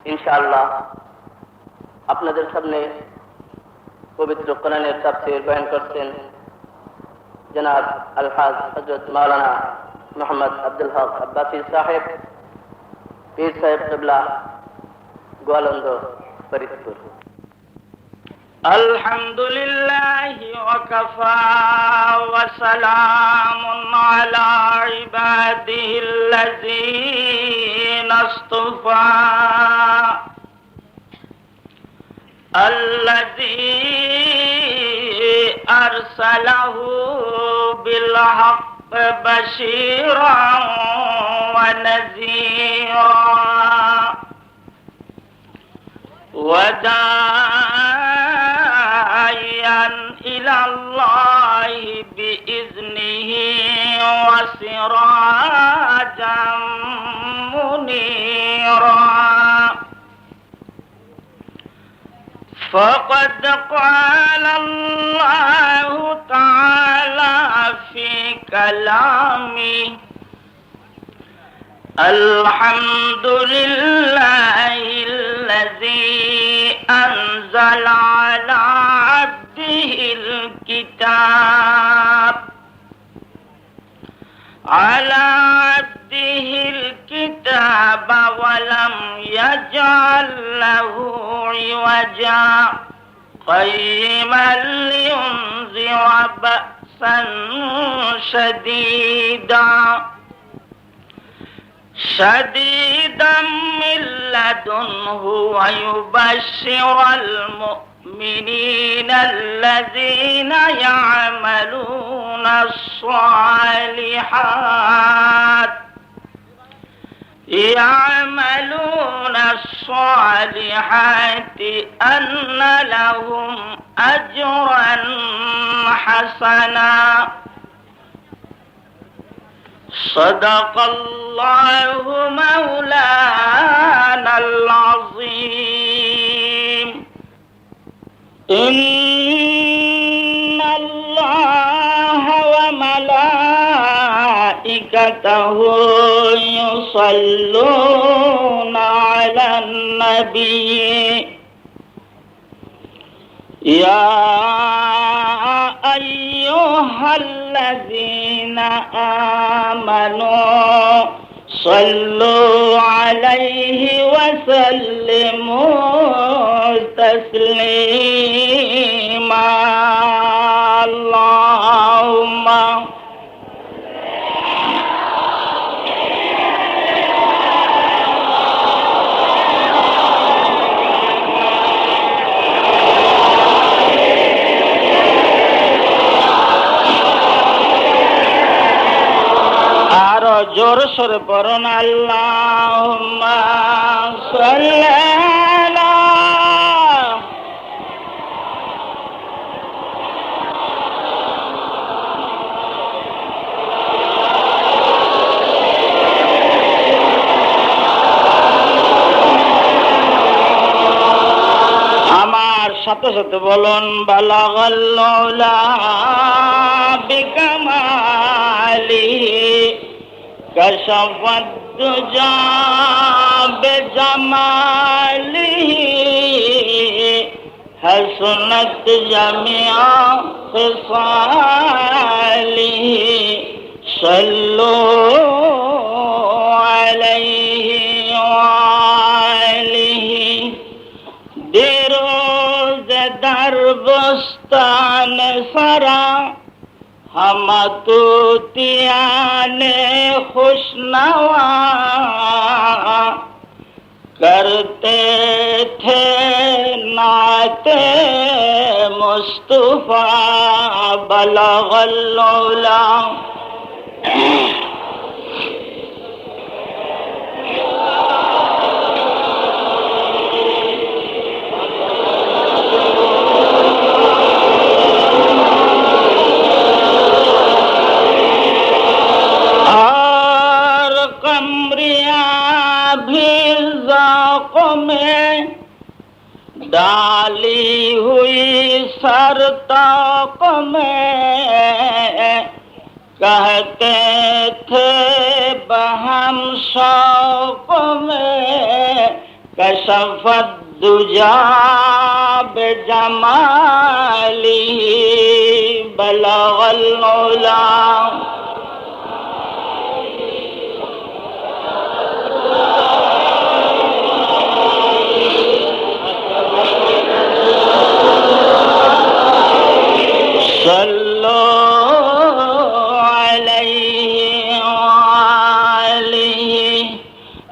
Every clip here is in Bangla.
ইনশাআল্লাহ আপনাদের সামনে পবিত্র কোরআনের তাফসীর বয়ান করছেন জনাব আলহাজ হযরত মাওলানা মোহাম্মদ আব্দুল হক আব্বাসী সাহেব, পীর সাহেব কিবলা, গোয়ালন্দ, ফরিদপুর। আলহামদুলিল্লাহি ওয়া কাফা ওয়া সালামুন আলা ইবাদিহিল্লাযীনা ইসতাফা আল্লাযী আরসালাহু বিল হাক্কি বাশীরান ওয়া নাযীরা وداعيا إلى الله بإذنه وسراجا منيرا فقد قال الله تعالى في كلامه الحمد لله الذي أنزل على عبده الكتاب ولم يجعل له عوجا قيما لينذر بأسا شديدا من لدنه ويبشر المؤمنين الذين يعملون الصالحات أن لهم أجرا حسنا صدق الله مولانا العظيم إن الله وملائكته يصلون على النبي يا أيها الذين آمنوا صلوا عليه وسلموا تسليما اللهم জোর সরে পড়ুন আল্লাহুম্মা সাল্লি আলা আমার সাথে সাথে বলুন বালাগাল উলা বিকামালিহি كشف الدجى بجماله حسنت جميع خصاله صلوا عليه وآله دیروز در بستان سرا ہم توتیان خوشنوا کرتے تھے نعت مصطفیٰ بلغ العلا डाली हुई सरताक में कहते थे बहम शौक में كشف الدجى بجماله بلغ العلا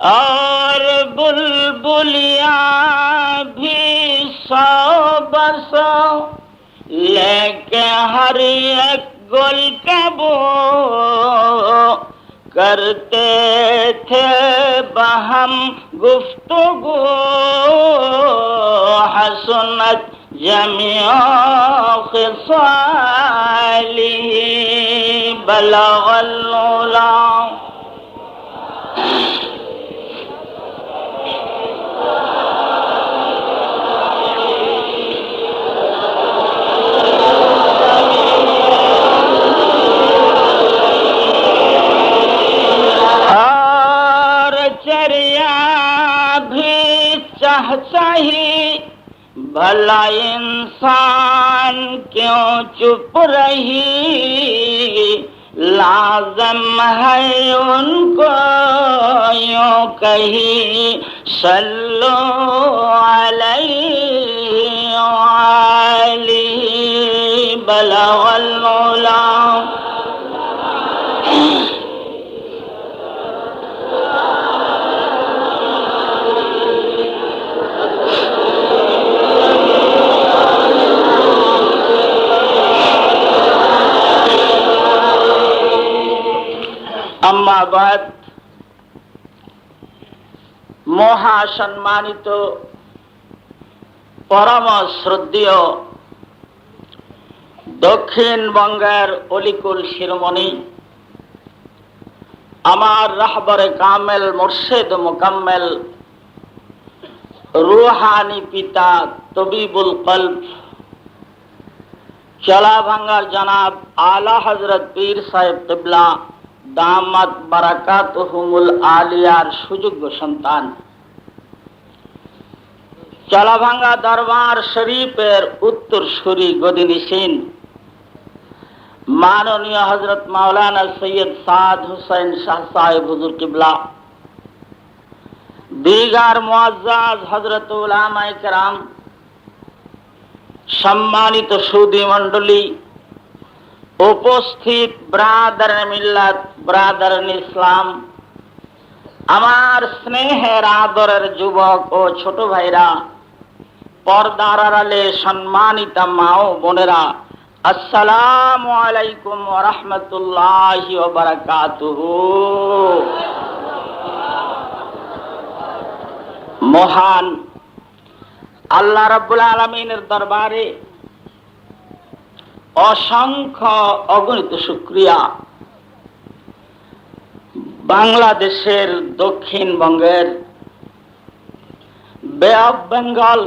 और बुलबुलिया भी सौ बसो लेके हर एक गुल का बो करते थे बहम गुफ्तगू हसनत जमिया खिसाली बलगल उला। चाहिए भला इंसान क्यों चुप रही लाज़म है उनको यूं कही सल्लु अलैहि बलगल उला। अम्मा बाद মহাসম্মানিত পরম শ্রদ্ধেয় দক্ষিণবঙ্গের অলিকুল শিরোমণি আমার রাহবরে কামেল মুর্শিদ মুকাম্মেল রুহানি পিতা তবিবুল কলব চলাভাঙ্গার জনাব আলা হযরত পীর সাহেব কিবলা দামাত বারাকাতুহুমুল আলিয়ার সুযোগ্য সন্তান, চলাভাঙ্গা দরবার শরীফের উত্তরসূরি গদিনিসীন মাননীয় হযরত মাওলানা সৈয়দ সাদ হুসাইন শাহ সাহেব হুজুর কিবলা, দিগার মুআজ্জাজ হযরত উলামায়ে কেরাম, সম্মানিত সুধী মণ্ডলী, উপস্থিত ব্রাদার মিল্লাত ব্রাদার ইসলাম, আমার স্নেহের আদরের যুবক ও ছোট ভাইরা, পর্দার আড়ালে সম্মানিতা মা ও বোনেরা, আসসালামু আলাইকুম ওয়া রাহমাতুল্লাহি ওয়া বারাকাতুহু। মহান আল্লাহ রাব্বুল আলামিনের দরবারে অসংখ্য অগণিত শুকরিয়া। বাংলাদেশের দক্ষিণবঙ্গের বে অফ বেঙ্গল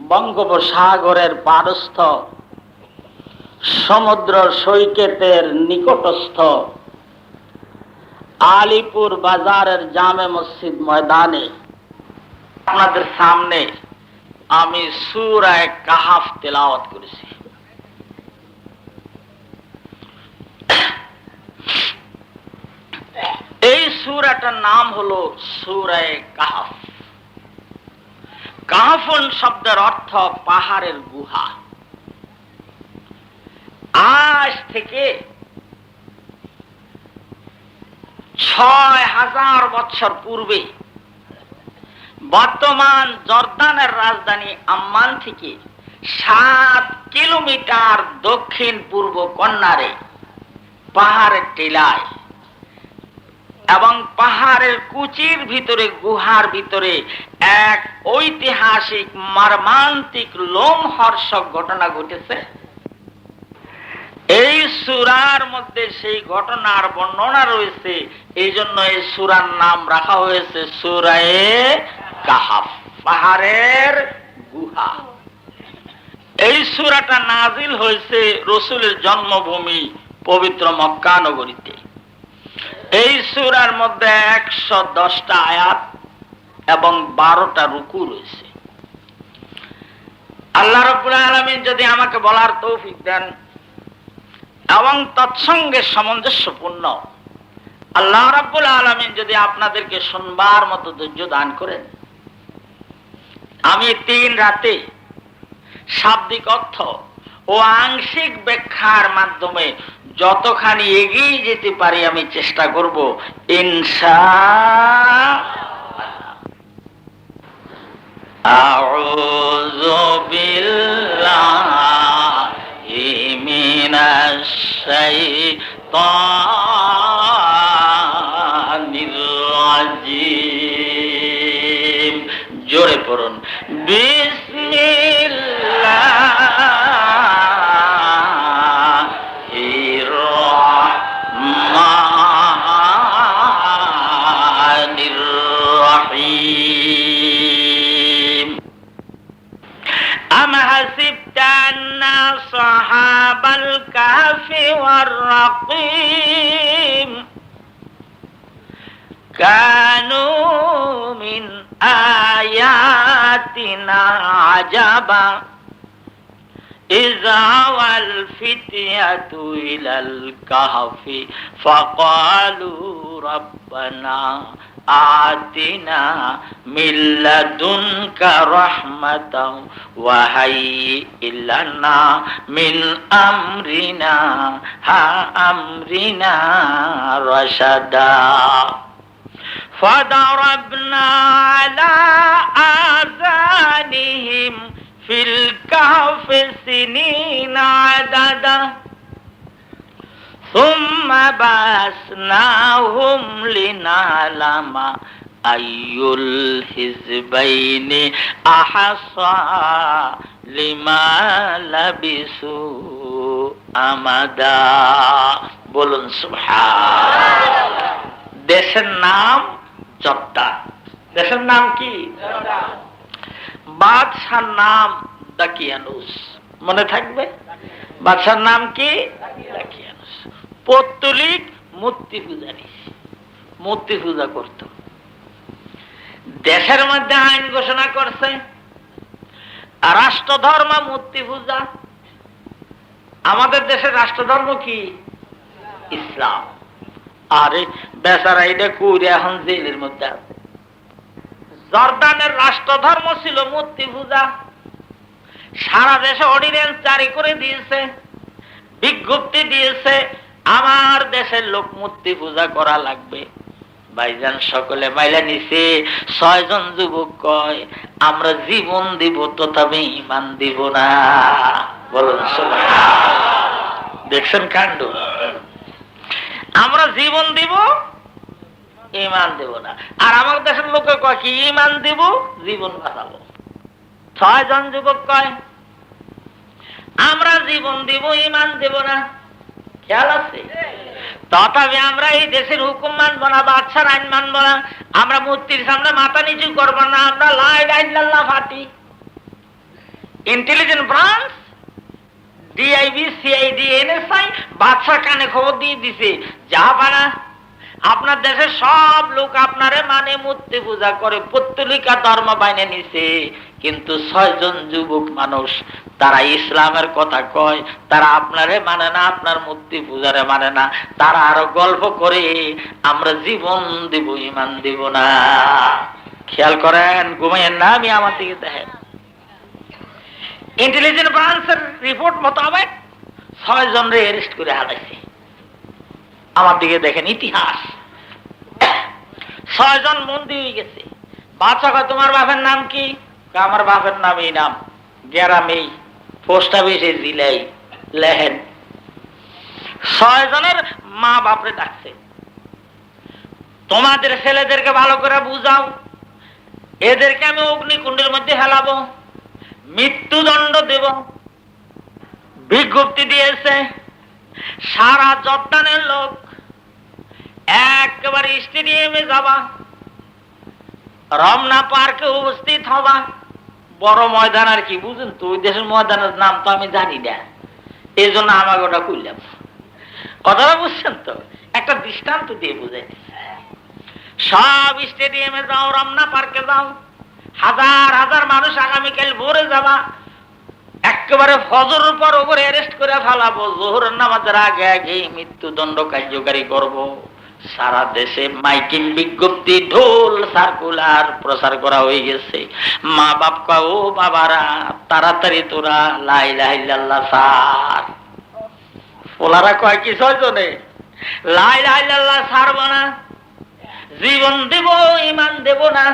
বঙ্গোপসাগরের পারস্থ সমুদ্র সৈকতের নিকটস্থ আলিপুর বাজারের জামে মসজিদ ময়দানে আপনাদের সামনে আমি সূরা কাহাফ তেলাওয়াত করেছি। এই সূরাটার নাম হলো সূরা কাহাফ। কাহাফুন শব্দের অর্থ পাহাড়ের গুহা। আজ থেকে ৬,০০০ বছর পূর্বে বর্তমান জর্দানের রাজধানী আম্মান থেকে ৭ কিলোমিটার দক্ষিণ পূর্ব কর্নারে পাহাড়ের টিলায় এবং পাহাড়ের কুচির ভিতরে গুহার ভিতরে এক ঐতিহাসিক মর্মান্তিক লোমহর্ষক ঘটনা ঘটেছে। এই সূরার মধ্যে সেই ঘটনার বর্ণনা রয়েছে, এই জন্য এই সূরার নাম রাখা হয়েছে সূরা কাহাফ, পাহাড়ের গুহা। এই সূরাটা নাজিল হয়েছে রাসূলের জন্মভূমি পবিত্র মক্কা নগরীতে। এই সূরার মধ্যে ১১০টা আয়াত এবং 12টা রুকু রয়েছে। আল্লাহ রাব্বুল আলামিন যদি আমাকে বলার তৌফিক দেন এবং তৎসঙ্গে সামঞ্জস্যপূর্ণ আল্লাহ রাব্বুল আলামিন যদি আপনাদেরকে শুনবার মতো ধৈর্য দান করেন, আমি 3 রাতে শাব্দিক অর্থ ও আংশিক ব্যাখ্যার মাধ্যমে যতখানি এগিয়ে যেতে পারি আমি চেষ্টা করব ইনশাআল্লাহ। আউযু বিল্লাহি মিনাশ শাইতানির রাজিম। জোরে পড়ুন, বিসমিল্লাহির রহমানির রহিম। আম হাসিবতা আন্না আসহাবাল কাহফি ওয়ার রাকিম কানু মিন আয়াতিনা আজাবা ইযা ওয়াল ফিতয়াতু ইলাল কাহফি ফাকালু রাব্বানা আতিনা মিন লাদুনকা রাহমাতাও ওয়া হায়্যি লানা মিন আমরিনা রাশাদা। فضربنا على آذانهم في الكهف سنين عددا ثم بعثناهم لنعلم أي الحزبين أحصى لما لبثوا أمدا। বলুন সুবহানাল্লাহ। দেশের নাম জর্দান। দেশের নাম কি? বাদশার নাম দাকিয়ানুস। মনে থাকবে? বাদশার নাম কি? দাকিয়ানুস। পৌত্তলিক মূর্তি পূজারী, মূর্তি পূজা করত। দেশের মধ্যে আইন ঘোষণা করছে রাষ্ট্রধর্ম মূর্তি পূজা। আমাদের দেশের রাষ্ট্রধর্ম কি? ইসলাম। আরে বেচারা এটা কইরে এখন জেলের মধ্যে আছে। জর্দানের রাষ্ট্রধর্ম ছিল মূর্তি পূজা। সারা দেশে অর্ডিন্যান্স জারি করে দিয়েছে, বিজ্ঞপ্তি দিয়েছে আমার দেশের লোক মূর্তি পূজা করা লাগবে। ভাইজান সকলে মাইলা নিছে। 6 জন যুবক কয় আমরা জীবন দিব তথাপি ঈমান দিব না। বলুন সুবহানাল্লাহ। দেখছেন কাণ্ড। আমরা জীবন দিব, ঈমান দেব না। আর আমার দেশের লোকে কয় কি ঈমান দিব, জীবন বাঁচাবো। 6 জন যুবক কয় আমরা জীবন দিব, ঈমান দেব না। খেয়াল আছে? তথাপি আমরা এই দেশের হুকুম মানব না, বাদশার আইন মানব না, আমরা মূর্তির সামনে মাথা নিচু করব না, আমরা লা ইলাহা ইল্লাল্লাহ ফাটি। Intelligence branch, DIB, CID, NSI বাদশা কানে খবর দিয়ে দিছে, জাহাপানা আপনার দেশের সব লোক আপনারে মানে মূর্তি পূজা করে, পত্তলিকা ধর্ম বাইনে নিছে। কিন্তু 6 জন যুবক মানুষ তারা ইসলামের কথা কয়, তারা আপনারে মানে না, আপনার মূর্তি পূজারে মানে না। তারা আরো গল্প করে আমরা জীবন দিব, ঈমান দিব না। খেয়াল করেন, ঘুমাইয়েন না, আমি আমার দিকে দেখেন। ইন্টেলিজেন্স ব্রাঞ্চের রিপোর্ট মোতাবেক 6 জনরে অ্যারেস্ট করে হারাইছে। আমার দিকে দেখেন ইতিহাস। 6 জন বন্দী হয়ে গেছে। বাদশা কয় তোমার বাপের নাম কি? আমার বাপের নাম এই নাম, গ্রামেই, পোস্ট অফিসে জিলাই লেহেন। 6 জনের মা বাপরে ডাকছে, তোমাদের ছেলেদেরকে ভালো করে বুঝাও, এদেরকে আমি অগ্নিকুণ্ডের মধ্যে ফেলাবো, মৃত্যুদণ্ড দেব। বিজ্ঞপ্তি দিয়েছে সারা জর্দানের লোক একেবারে স্টেডিয়ামে যাবা, রমনা পার্কে উপস্থিত হবা। বড় ময়দান আর কি, বুঝেন তো, ওই দেশের ময়দানের নাম তো আমি জানি না, এই জন্য আমাকে ওটা করলাম। কথাটা বুঝছেন তো? একটা দৃষ্টান্ত দিয়ে বুঝাইতেছে। সব স্টেডিয়ামে যাও, রমনা পার্কে যাও, হাজার হাজার মানুষ আগামীকাল ভোরে যাবা, একেবারে ফজরের পর ওপরে অ্যারেস্ট করে ফেলাবো, জোহরের নামাজের আগে আগে মৃত্যুদণ্ড কার্যকারী করব। সারা দেশে মাইকিং বিজ্ঞপ্তি, ঢোল, সার্কুলার প্রচার করা হয়ে গেছে। মা বাপ কয়, ও বাবারা তাড়াতাড়ি তোরা লা ইলাহা ইল্লাল্লাহ সার। ওলারা কয় কি ছয়জনে, লা ইলাহা ইল্লাল্লাহ ছাড়বো না, জীবন দেব ইমান দেব না।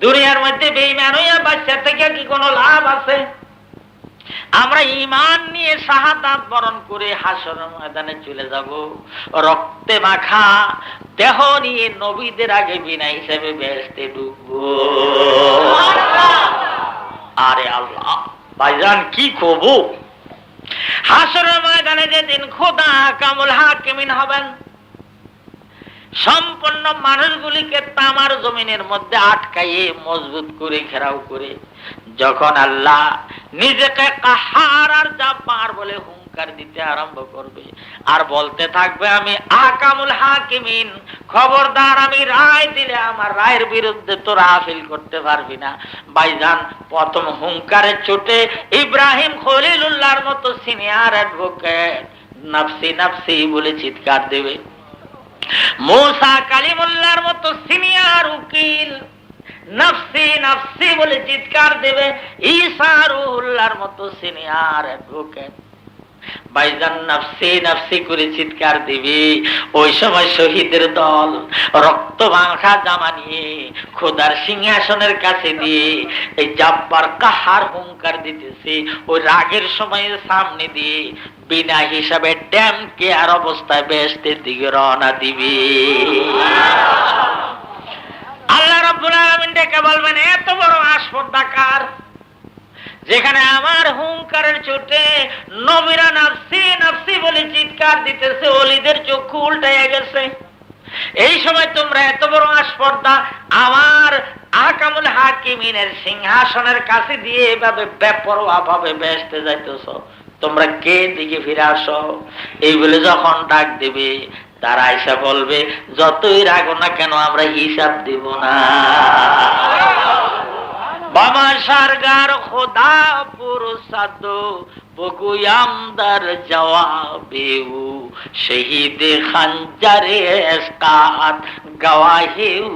দুনিয়ার মধ্যে বেঈমান হইয়া বাচ্চা থেকে কি কোনো লাভ আছে? আমরা ঈমান নিয়ে শাহাদাত বরণ করে হাসরের ময়দানে চলে যাব, রক্তে মাখা দেহ নিয়ে নবীদের আগে বিনা হিসেবে বেহেশতে ঢুকবো। আরে আল্লাহ ভাইজান কি কব, হাসরের ময়দানে যেদিন খোদা কামুল হাকিমিন হবেন, সম্পন্ন মানুষগুলিকে তামার জমিনের মধ্যে আটকাইয়ে মজবুত করে ঘেরাও করে যখন আল্লাহ নিজেকে কাহার আর জাব্বার বলে হুঙ্কার দিতে আরম্ভ করবে আর বলতে থাকবে, আমি আহকামুল হাকিমিন, খবরদার আমি রায় দিলে আমার রায়ের বিরুদ্ধে তোরা আপিল করতে পারবি না। ভাইজান প্রথম হুঙ্কারের চোটে ইব্রাহিম খলিলুল্লাহর মতো সিনিয়র অ্যাডভোকেট নাফসি নাফসি বলে চিৎকার দেবে, মুসা কালিমুল্লাহর মতো সিনিয়র উকিল নাফসি নাফসি বলে চিৎকার দেবে, ঈসা রুহুল্লাহর মতো সিনিয়র অ্যাডভোকেট ভাইজান নাফসি নাফসি করে চিৎকার দিবে। ওই সময় শহীদের দল রক্ত মাখা জামা নিয়ে খোদার সিংহাসনের কাছে দিয়ে এই জাব্বার কাহার হুঙ্কার দিতেছে, ওই রাগের সময় সামনে দিয়ে বিনা হিসাবে ড্যাম কে আর অবস্থায় বেহেশতের দিকে রওনা দিবে। আল্লাহ রাব্বুল আলামিন ডেকে বলবেন, এত বড় আসপর্দা কার, যেখানে আমার হুঙ্কারের চোটে নবীরা নাফসি নাফসি বলে চিৎকার দিতেছে, ওলিদের চক্ষু উল্টাইয়া গেছে। এই সময় তোমরা এত বড় আসপর্দা আমার আহকামুল হাকিমিনের সিংহাসনের কাছে দিয়ে এভাবে বেপরোয়া ভাবে বেহেশতে যাইতেছ, তোমরা কে দিকে ফিরে আসো? এই বলে যখন ডাক দিবে তারা এসে বলবে, যতই রাগো না কেন আমরা হিসাব দিব না। বাবা সারগার খোদা পুরুষাদ বগুয়ামদার জওয়াবেউ শহীদ খঞ্জারে এসকাত গওয়াহেউ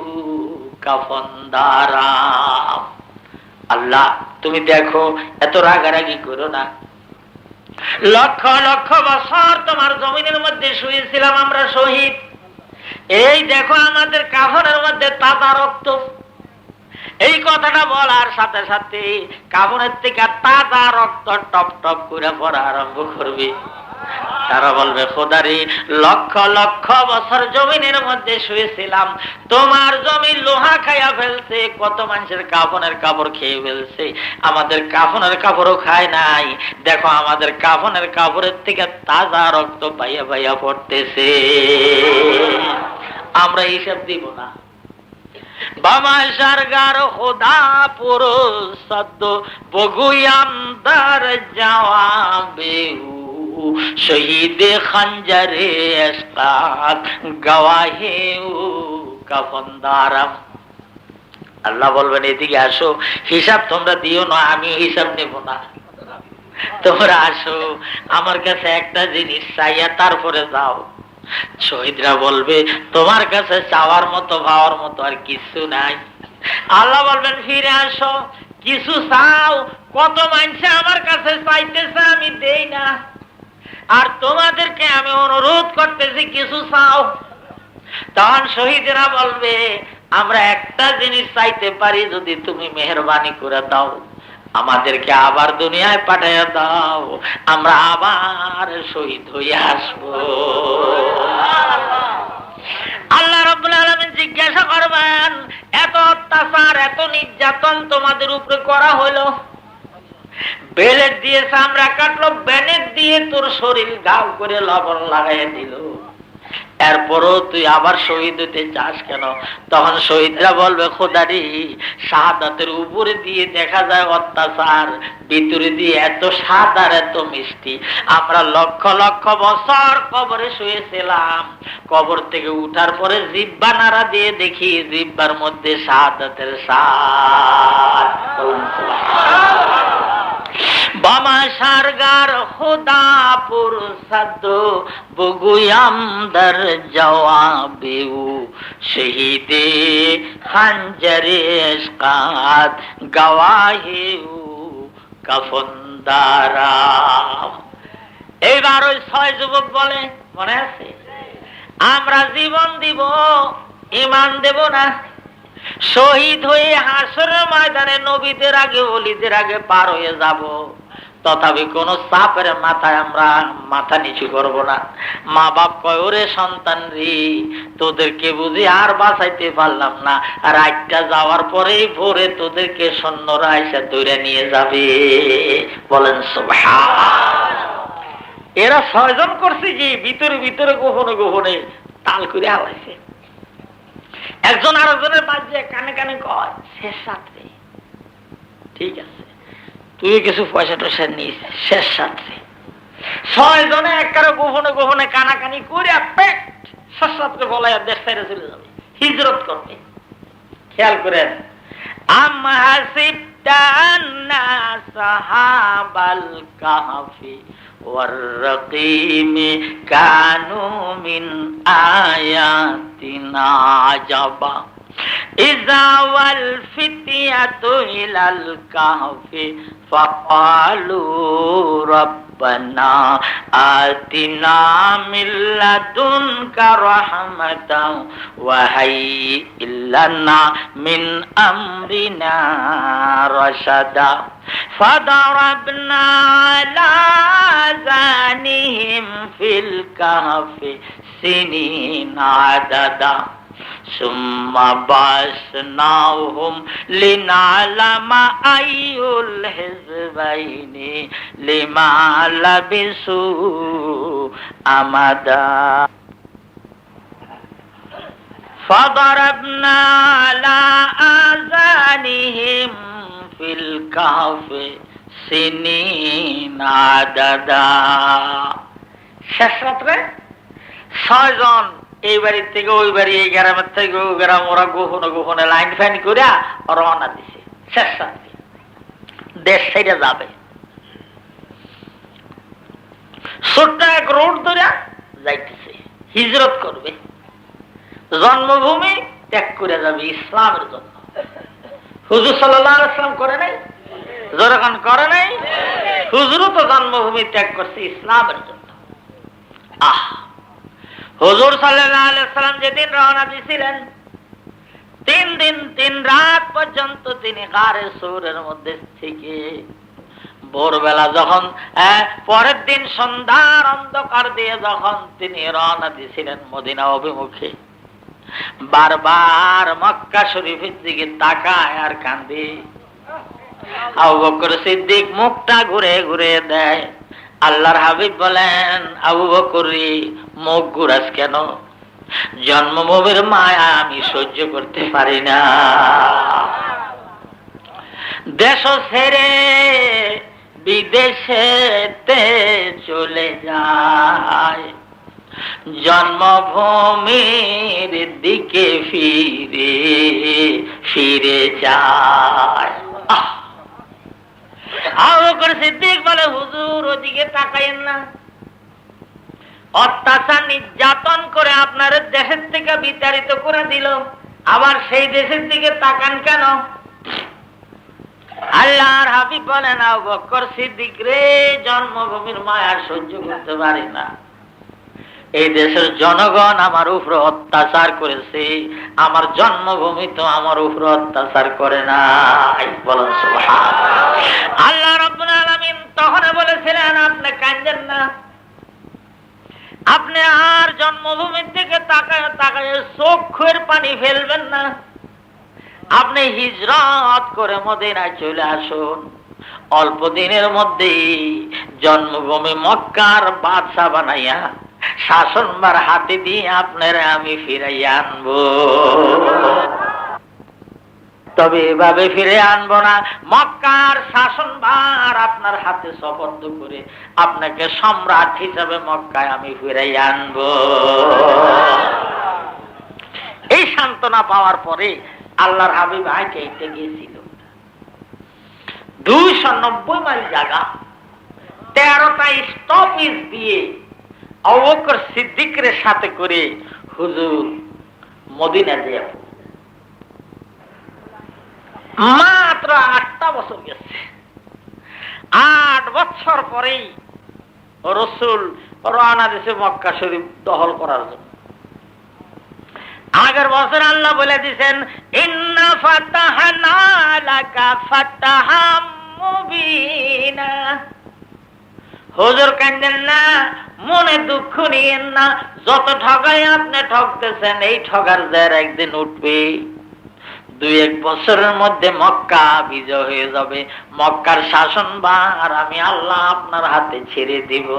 কাফনদারাম। আল্লাহ তুমি দেখো, এত রাগারাগি করো না। লক্ষ লক্ষ বছর তোমার জমিনের মধ্যে শুয়েছিলাম আমরা শহীদ, এই দেখো আমাদের কাফনের মধ্যে তাজা রক্ত। এই কথাটা বলার সাথে সাথে কাফনের থেকে তাজা রক্ত টপ টপ করে পড়া আরম্ভ করবে। তারা বলবে, খোদারে লক্ষ লক্ষ বছর জমিনের মধ্যে শুয়েছিলাম, তোমার জমি লোহা খাইয়া ফেলছে, কত মানুষের কাফনের কাপড় খেয়ে ফেলছে, আমাদের কাফনের কাপড়ও খায় নাই। দেখো আমাদের কাফনের কাপড়ের থেকে তাজা রক্ত পাইয়া পাইয়া পড়তেছে, আমরা হিসাব দিব না। বাবা সারগার খোদা পুরুষাদ বগুয়ামদার জওয়াবেউ শহীদ খঞ্জারে এসকাত গওয়াহেউ কাফনদারাম। আল্লাহ বলবেন, এদিকে আসো, হিসাব তোমরা দিও না, আমি হিসাব নেব না, তোমরা আসো আমার কাছে একটা জিনিস চাইয়া তারপরে যাও। শহীদরা বলবে, তোমার কাছে চাওয়ার মতো পাওয়ার মতো আর কিছু নাই। আল্লাহ বলবেন, ফিরে আসো, কিছু চাও। কত মানুষে আমার কাছে চাইতেছে, আমি দেই না, আর তোমাদেরকে আমি অনুরোধ করতেছি কিছু চাও। তখন শহীদরা বলবে, আমরা একটা জিনিস চাইতে পারি, যদি তুমি মেহেরবানি করে দাও, আমাদেরকে আবার দুনিয়ায় পাঠাইয়া দাও, আমরা আবার শহীদ হয়ে আসবো। আল্লাহ রাব্বুল আলামিন জিজ্ঞাসা করবেন, এত অত্যাচার এত নির্যাতন তোমাদের উপরে করা হলো, বেলেট দিয়ে চামড়া কাটলো, বেনেট দিয়ে তোর শরীর গাও করে লবণ লাগাইয়া দিল, এরপরও তুই আবার শহীদ হতে চাস কেন? তখন শহীদরা বলবে, খোদারি, শাহাদাতের উপরে দিয়ে দেখা যায় অত্যাচার, ভিতরে দিয়ে এত স্বাদ আর এত মিষ্টি। আমরা লক্ষ লক্ষ বছর কবরে শুয়েছিলাম, কবর থেকে উঠার পরে জিহ্বা নাড়া দিয়ে দেখি জিহ্বার মধ্যে শাহাদাতের স্বাদ। বামা সারগার খোদা পুরসাদ বগুয়াম দর জওয়াবেউ শহীদে খঞ্জরে ইশকাত গওয়াহেউ কাফনদারা। এইবার ওই 6 যুবক বলে, মনে আছে, আমরা জীবন দিব, ঈমান দেব না, শহীদ হয়ে হাসরের ময়দানে নবীদের আগে ওলিদের আগে পার হয়ে যাব, তথাপি কোন চাপের মাথায় আমরা মাথা নিচু করব না। মা বাপ কয়, ওরে সন্তান রে, তোদেরকে বুঝি আর বাঁচাইতে পারলাম না, রাতটা যাওয়ার পরেই ভোরে তোদেরকে সৈন্যরা এসে ধরে নিয়ে যাবে। বলেন সুবহানাল্লাহ। এরা 6 জন করছে কি, ভিতরে ভিতরে গোপনে গোপনে তাল করে হালাইছে। একজন আরেকজনের বাজে কানে কানে কয়, শেষ রাত্রে, ঠিক আছে, তুই কিছু পয়সা টয়সা নিস, শেষ রাত্রে। 6 জনে একবারে গোপনে গোপনে কানাকানি করে পেট শেষ রাত্রে বলাই দেশ ছেড়ে চলে যাবে, হিজরত করবে। খেয়াল করেন, সাহাবাল কাহফি والرقيم كانوا من آياتنا عجبا إذا والفتية إلى الكهف فقالوا ربنا آتنا من لدنك رحمة وهيئ لنا من أمرنا رشدا فضربنا على آذانهم في الكهف سنين عددا ثم بعثناهم لنعلم أي الحزبين لما لبثوا أمدا فضربنا على آذانهم ফিল কাহফে সিনিন আদাদা। শেষ রাত্রে 6 জন এই বাড়ির থেকে ওই বাড়ি, এই গ্রামের থেকে ওই গ্রাম, ওরা গোপনে গোপনে লাইন ফাইন করে রওনা দিছে। শেষ রাত্রে দেশ ছেড়ে যাবে, ছোট্ট এক রোড ধরে যাইতেছে, হিজরত করবে, জন্মভূমি ত্যাগ করে যাবে ইসলামের জন্য। হুজুর সাল্লাল্লাহু আলাইহি ওয়াসাল্লাম করে নাই? যখন করে নাই, হুজুরও তো জন্মভূমি ত্যাগ করছে ইসলামের জন্য। হুজুর সাল্লাল্লাহু আলাইহি ওয়াসাল্লাম যেদিন রওনা দিয়েছিলেন, 3 দিন 3 রাত পর্যন্ত তিনি গারে সূরের মধ্যে থেকে ভোরবেলা যখন পরের দিন সন্ধ্যার অন্ধকার দিয়ে যখন তিনি রওনা দিয়েছিলেন মদিনা অভিমুখে, বারবার মক্কা শরীফের দিকে তাকায় আর কান্দে। আবু বকর সিদ্দিক মুখটা ঘুরে ঘুরে দেয়। আল্লাহর হাবিব বলেন, আবু বকর মুখ ঘুরাস কেন? জন্মভূমির মায়া আমি সহ্য করতে পারি না। দেশ ছেড়ে বিদেশেতে চলে যায়, জন্মভূমির দিকে ফিরে ফিরে যায়। আবু বকর সিদ্দিক বলে, হুজুর ওদিকে তাকাইয়েন না, অত্যাচার নির্যাতন করে আপনার দেশের থেকে বিতাড়িত করে দিল, আবার সেই দেশের দিকে তাকান কেন? আল্লাহর হাবিব বলেন, আবু বকর সিদ্দিক রে, জন্মভূমির মায়া সহ্য করতে পারি না। এই দেশের জনগণ আমার উপরে অত্যাচার করেছে, আমার জন্মভূমি তো আমার উপরে অত্যাচার করে না। বলেন সুবহানাল্লাহ। আল্লাহ রাব্বুল আলামিন তখন বলেছিলেন, আপনি কাঁদেন না, আপনি আর জন্মভূমির দিকে তাকায় তাকায় চোখের পানি ফেলবেন না, আপনি হিজরত করে মদিনায় চলে আসুন। অল্প দিনের মধ্যেই জন্মভূমি মক্কার বাদশা বানাইয়া শাসনবার হাতে দিয়ে আপনার আমি ফিরাইয়া আনবো, তবে এভাবে ফিরে আনবো না। মক্কার শাসনভার আপনার হাতে সুপর্দ করে আপনাকে সম্রাট হিসাবে মক্কায় আমি ফিরাইয়া আনবো। এই সান্ত্বনা পাওয়ার পরে আল্লাহর হাবিব হাইটে গিয়েছিল 290 মাইল জায়গা, 13টা স্টপেজ দিয়ে আবু বকর সিদ্দিকের সাথে করে হুজুর মদিনা দিয়ে মাত্র 8টা বছর গেছে। 8 বছর পরেই রাসূল রওনা দিয়েছে মক্কা শরীফ দখল করার জন্য। আগের বছর আল্লাহ বলে দিয়েছেন, ইন্না ফাতাহনা লাকা ফাতাহাম মুবিনা। হুজুর কাঁদেন না, মনে দুঃখ নিয়েন না, যত ঠগাই আপনি ঠকতেছেন এই ঠগার জের একদিন উঠবে। 2-1 বছরের মধ্যে মক্কা বিজয় হয়ে যাবে, মক্কার শাসনভার আমি আল্লাহ আপনার হাতে ছেড়ে দিব।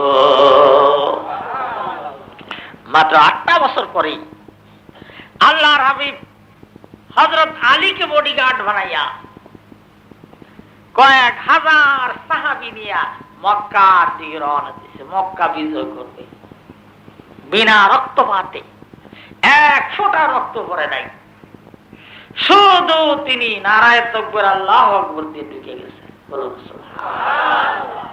মাত্র 8টা বছর পরেই আল্লাহর হাবিব হযরত আলীকে বডিগার্ড বানাইয়া কয়েক হাজার সাহাবী নিয়া মক্কার দিকে রওনা দিয়েছে। মক্কা বিজয় করবে বিনা রক্তপাতে, 1 ফোঁটা রক্ত পড়ে নাই। শুধু তিনি নারায়ে তাকবীর আল্লাহু আকবার দিয়ে ঢুকে গেছেন। বলুন সুবহানাল্লাহ।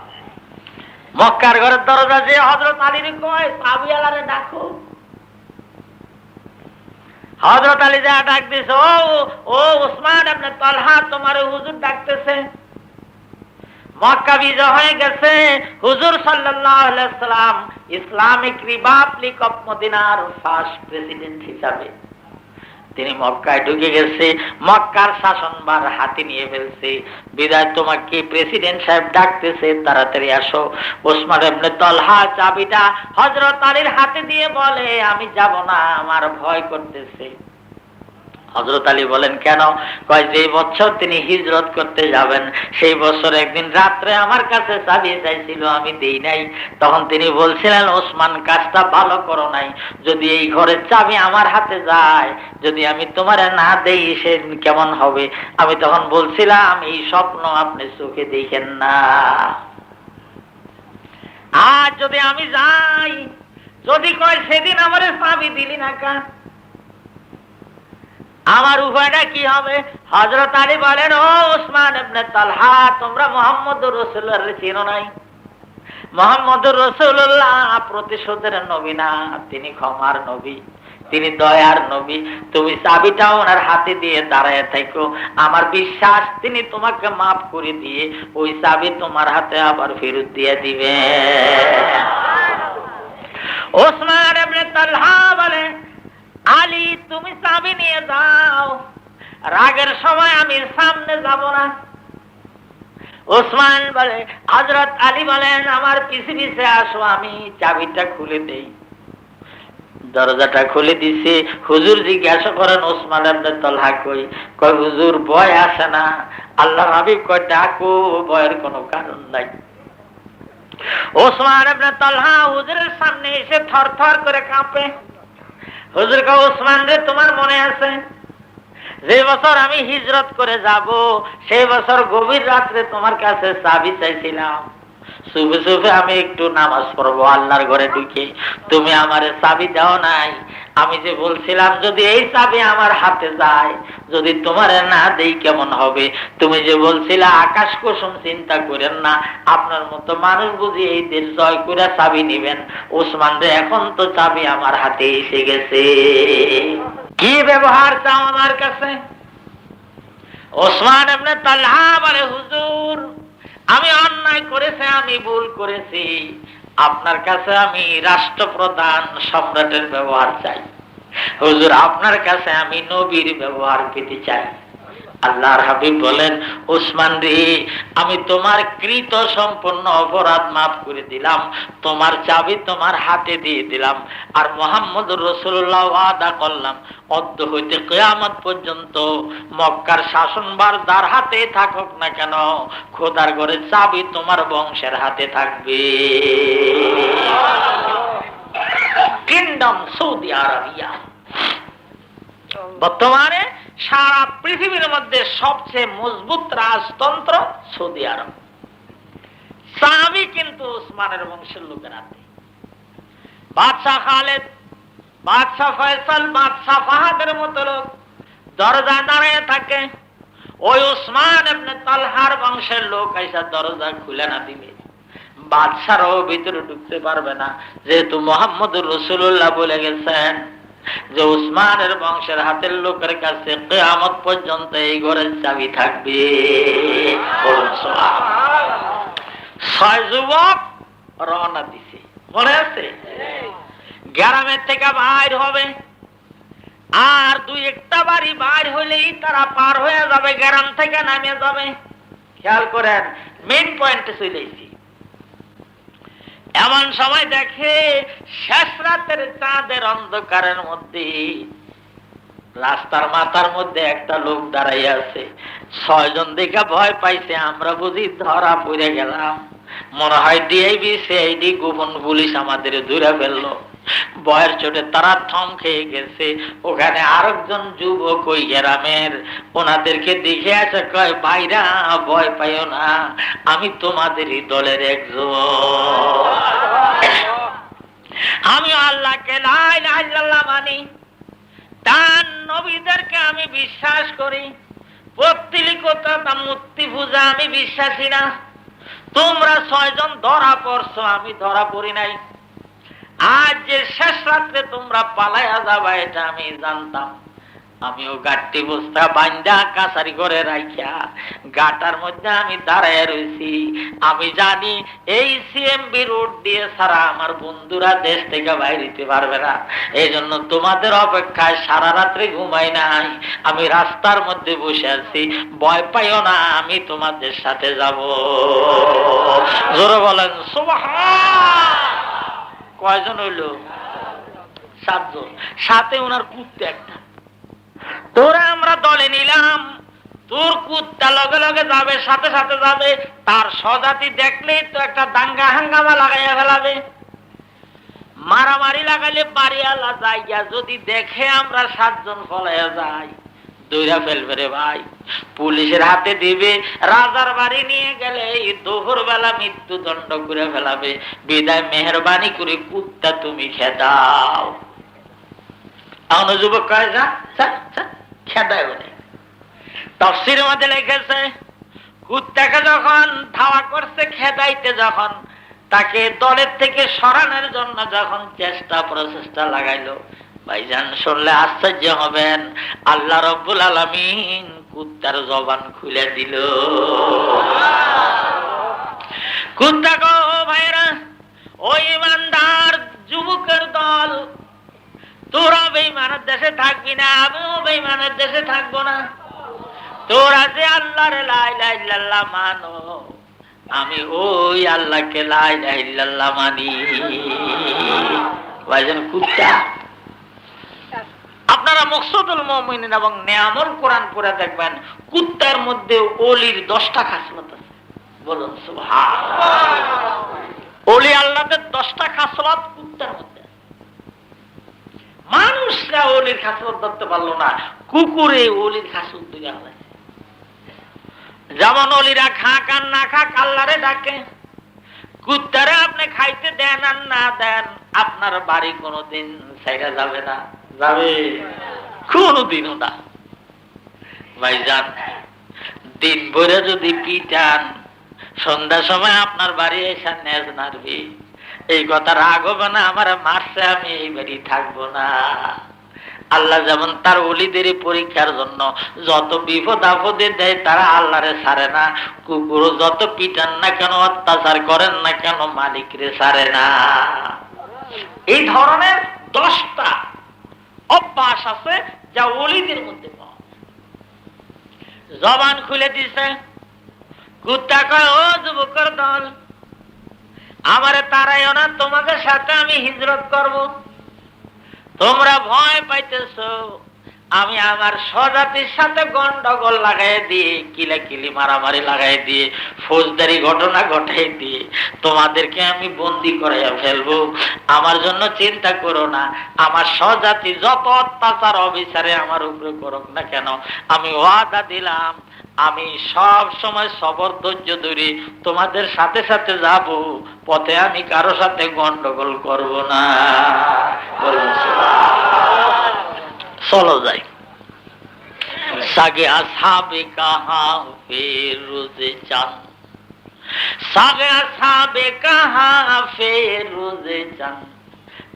মক্কার ঘরের দরজা যে হযরত আলীর কয়, সাহাবীয়ালারে ডাকো। হযরত আলী যা ডাক দিয়েছে, ও উসমান ইবনে তালহা, তোমার হুজুর ডাকতেছে। মক্কা বিজয় হয়ে গেছে। হুজুর সাল্লাল্লাহু আলাইহি ওয়াসাল্লাম ইসলামিক রিপাবলিক অফ মদিনার ফার্স্ট প্রেসিডেন্ট হিসাবে তিনি মক্কায় ঢুকে গেছে, মক্কার শাসনভার হাতে নিয়ে ফেলছে। বিদায় তোমাকে প্রেসিডেন্ট সাহেব ডাকতেছে, তাড়াতাড়ি আসো। ওসমান ইবনে তালহা চাবিটা হযরত আলীর হাতে দিয়ে বলে, আমি যাব না, আমার ভয় করতেছে। হযরত আলী বলেন, কেন? কয়, যে বছর তিনি হিজরত করতে যাবেন সেই বছর একদিন রাত্রে আমার কাছে চাবি চাইছিল, আমি দেই নাই। তখন তিনি বলছিলেন, ওসমান কাজটা ভালো করো নাই, যদি এই ঘরের চাবি আমার হাতে যায়, যদি আমি তোমারে না দেই সে কেমন হবে? আমি তখন বলছিলাম, এই স্বপ্ন আপনি চোখে দেখেন না। আজ যদি আমি যাই, যদি কয় সেদিন আমারে চাবি দিলি না কা, আমার উপায়টা কি হবে? হযরত আলী বলেন, ও ওসমান ইবনে তালহা, তোমরা মুহাম্মদুর রাসূলুল্লাহ চিনো নাই? মুহাম্মদুর রাসূলুল্লাহ প্রতিশোধের নবী না, তিনি ক্ষমার নবী, তিনি দয়ার নবী। তুমি চাবিটা ওনার হাতে দিয়ে দাঁড়ায় থাকো, আমার বিশ্বাস তিনি তোমাকে মাফ করে দিয়ে ওই চাবি তোমার হাতে আবার ফেরত দিয়ে দিবে। ওসমান ইবনে তালহা বলে, আলী তুমি চাবি নিয়ে যাও, রাগের সময় আমি সামনে যাব না। ওসমান বলে, হযরত আলী বলেন, আমার পিছে পিছে আসো, আমি চাবিটা খুলে দেই। দরজাটা খুলে দিছে। হুজুর জিজ্ঞাসা করেন, ওসমান ইবনে তালহা কই? কয়, হুজুর ভয় আসে না? আল্লাহর হাবিব কয়, ডাকো, ভয়ের কোনো কারণ নাই। ওসমান ইবনে তালহা হুজুরের সামনে এসে থরথর করে কাঁপে। হুজুর কয়, ওসমান রে, তোমার মনে আছে যে বছর আমি হিজরত করে যাব সেই বছর গভীর রাত্রে তোমার কাছে চাবি চাইছিলাম, সুবে সুবে আমি একটু নামাজ পড়বো আল্লাহর ঘরে ঢুকে, তুমি আমারে চাবি দাও নাই। আমি যে বলছিলাম যদি এই চাবি আমার হাতে যায়, যদি তোমারে না দেই কেমন হবে? তুমি যে বলছিলা আকাশ কুসুম চিন্তা করেন না, আপনার মতো মানুষ বুঝি এই দেশ জয় করে চাবি নিবেন। ওসমান রে, এখন তো চাবি আমার হাতে এসে গেছে, কি ব্যবহার চাও আমার কাছে? ওসমান ইবনে তালহা বলে, হুজুর আমি অন্যায় করেছি, আমি ভুল করেছি, আপনার কাছে আমি রাষ্ট্রপ্রধান সম্রাটের ব্যবহার চাই। হুজুর আপনার কাছে আমি নবীর ব্যবহার পেতে চাই। আল্লাহর হাবিব বলেন, ওসমান রে, আমি তোমার কৃত সম্পূর্ণ অপরাধ মাফ করে দিলাম, তোমার চাবি তোমার হাতে দিয়ে দিলাম। আর মুহাম্মদুর রাসূলুল্লাহ ওয়াদা করলাম, অদ্য হইতে কিয়ামত পর্যন্ত মক্কার শাসনভার যার হাতে থাকুক না কেন, খোদার ঘরের চাবি তোমার বংশের হাতে থাকবে। Kingdom Saudi Arabia. বর্তমানে সারা পৃথিবীর মধ্যে সবচেয়ে মজবুত রাজতন্ত্র সৌদি আরব। সাহাবী কিন্তু উসমানের বংশের লোকেরা, বাদশাহ খালেদ, বাদশাহ ফয়সাল, বাদশাহ ফাহাদের মতো লোক দরজায় দাঁড়িয়ে থাকে। ওই উসমান ইবনে তালহার বংশের লোক আইসা দরজা খুলে না দিলে বাদশারও ভিতরে ঢুকতে পারবে না, যেহেতু মুহাম্মদুর রাসূলুল্লাহ বলে গেছেন যে উসমানের বংশের হাতের লোকের কাছে কিয়ামত পর্যন্ত এই ঘরের চাবি থাকবে। ছয় যুবক রওনা দিছে, মনে আছে? গ্রামের থেকে বাইর হবে, আর দুই একটা বাড়ি বাইর হইলেই তারা পার হয়ে যাবে, গ্রাম থেকে নামে যাবে। খেয়াল করেন, মেইন পয়েন্টে চলেছি। এমন সময় দেখে শেষ রাতের চাঁদের অন্ধকারের মধ্যে রাস্তার মাথার মধ্যে একটা লোক দাঁড়াই আছে। ছয়জন দেখে ভয় পাইছে, আমরা বুঝি ধরা পড়ে গেলাম, মনে হয় ডিআইবি সিআইডি গোপন পুলিশ আমাদের ধরে ফেললো। ভয়ের চোটে তারা থম খেয়ে গেছে। ওখানে আরেকজন যুবক ওই গ্রামের, ওনাদেরকে দেখে আছে, কয় ভাইরা ভয় পাইও না, আমি তোমাদেরই দলের একজন, আমি আল্লাহকে লা ইলাহা ইল্লাল্লাহ মানি, তার নবীদেরকে আমি বিশ্বাস করি, পৌত্তলিকতা মূর্তি পূজা আমি বিশ্বাসী না। তোমরা ছয়জন ধরা পড়ছো, আমি ধরা পড়ি নাই। আজ যে শেষ রাত্রে তোমরা পালাইয়া যাবা এটা আমি জানতাম। আমিও গাঠটি বস্তা বান্ধা কাছারি করে রাখিয়া গাটার মধ্যে আমি দাঁড়ায় রয়েছি। আমি জানি এই সিএমবি রোড দিয়ে ছাড়া আমার বন্ধুরা দেশ থেকে বাইরে দিতে পারবে না। এই জন্য তোমাদের অপেক্ষায় সারা রাত্রে ঘুমাই নাই, আমি রাস্তার মধ্যে বসে আছি। ভয় পাইও না, আমি তোমাদের সাথে যাব। জোরে বলেন সুবহান। কয়জন হইল? 7 জন, সাথে ওনার কুত্তে একটা। তোরা আমরা দলে নিলাম, তোর কুত্তা লগে লগে যাবে, সাথে সাথে যাবে। তার স্বজাতি দেখলেই তো একটা দাঙ্গা হাঙ্গামা লাগাইয়া ফেলাবে, মারামারি লাগাইলে বাড়িওয়ালা যাইয়া যদি দেখে আমরা 7 জন ফলাইয়া যাই, দৌড়া ফেলবে রে ভাই, পুলিশের হাতে দিবে। রাজার বাড়ি নিয়ে গেলে দুপুর বেলা মৃত্যুদণ্ড করে ফেলাবে। বিদায় মেহরবানি করে কুত্তা তুমি খেদাও। আমার যুবক কয় যা খেদায় বলে। তাফসীরের মধ্যে লিখেছে কুত্তাকে যখন ধাওয়া করছে খেদাইতে, যখন তাকে দলের থেকে সরানোর জন্য যখন প্রচেষ্টা লাগাইলো, ভাইজান শুনলে আশ্চর্য হবেন, আল্লাহ রব্বুল আলামিন কুত্তার জবান খুলে দিল। কুত্তা গো ভাইরা, ওই ইমানদার যুবকের দল, তোরা বেঈমানের দেশে থাকবি না, আমিও বেঈমানের দেশে থাকবো না। তোরা যে আল্লাহর লা ইলাহা ইল্লাল্লাহ মানো, আমি ওই আল্লাহকে লা ইলাহা ইল্লাল্লাহ মানি। ভাইজান কুত্তা, আপনারা মকসুদুল মুমিনিন এবং নিয়ামুল কোরআন পড়ে দেখবেন, কুত্তার মধ্যে ওলির 10টা খাসলত আছে। বলুন সুবহানাল্লাহ। ওলি আল্লাহদের 10টা খাসলত কুত্তার মধ্যে। মানুষরা ওলির খাসলত ধরতে পারলো না, কুকুরে ওলির খাসলত দিয়ে আলাদা। যেমন ওলিরা খাক আর না খাক আল্লাহরে ডাকে, কুত্তারে আপনি খাইতে দেন আর না দেন, আপনার বাড়ি কোনোদিন ছাইড়া যাবে না। যাবে? কোনদিনও না। ভাইজান, দিন ভরে যদি পিটান, সন্ধ্যার সময় আপনার বাড়ি এসে নেজ নাড়বে। এই কথা রাগ হবে না, আমার মারছে আমি এই বাড়ি থাকবো না। আল্লাহ যেমন তার ওলিদের পরীক্ষার জন্য যত বিপদ আপদে দেয়, তারা আল্লাহরে ছাড়ে না। কুকুরও যত পিটান না কেন, অত্যাচার করেন না কেন, মালিকরে ছাড়ে না। এই ধরনের 10টা অভ্যাস আছে যা ওলিদের মধ্যে পাওয়া যায়। জবান খুলে দিছে। কুত্তা কয়, ও যুবকের দল, আমারে তাড়াইও না, তোমাদের সাথে আমি হিজরত করব। তোমরা ভয় পাইতেছ, আমি আমার স্বজাতির সাথে গন্ডগোল লাগাই দিয়ে, কিলাকিলি মারামারি লাগাই দিয়ে, ফৌজদারি ঘটনা ঘটাই দিয়ে তোমাদেরকে আমি বন্দি করাইয়া ফেলবো। আমার জন্য চিন্তা করো না। আমার স্বজাতি যত অত্যাচার অবিচারে আমার উপরে করুক না কেন, আমি ওয়াদা দিলাম আমি সব সময় সবর ধৈর্য ধরে তোমাদের সাথে সাথে যাব, পথে আমি কারো সাথে গন্ডগোল করব না। চলো যাই। সাগে আসহাবে কাহাফ রোজে চাঁদ, সাগে আসহাবে কাহাফ রোজে চাঁদ,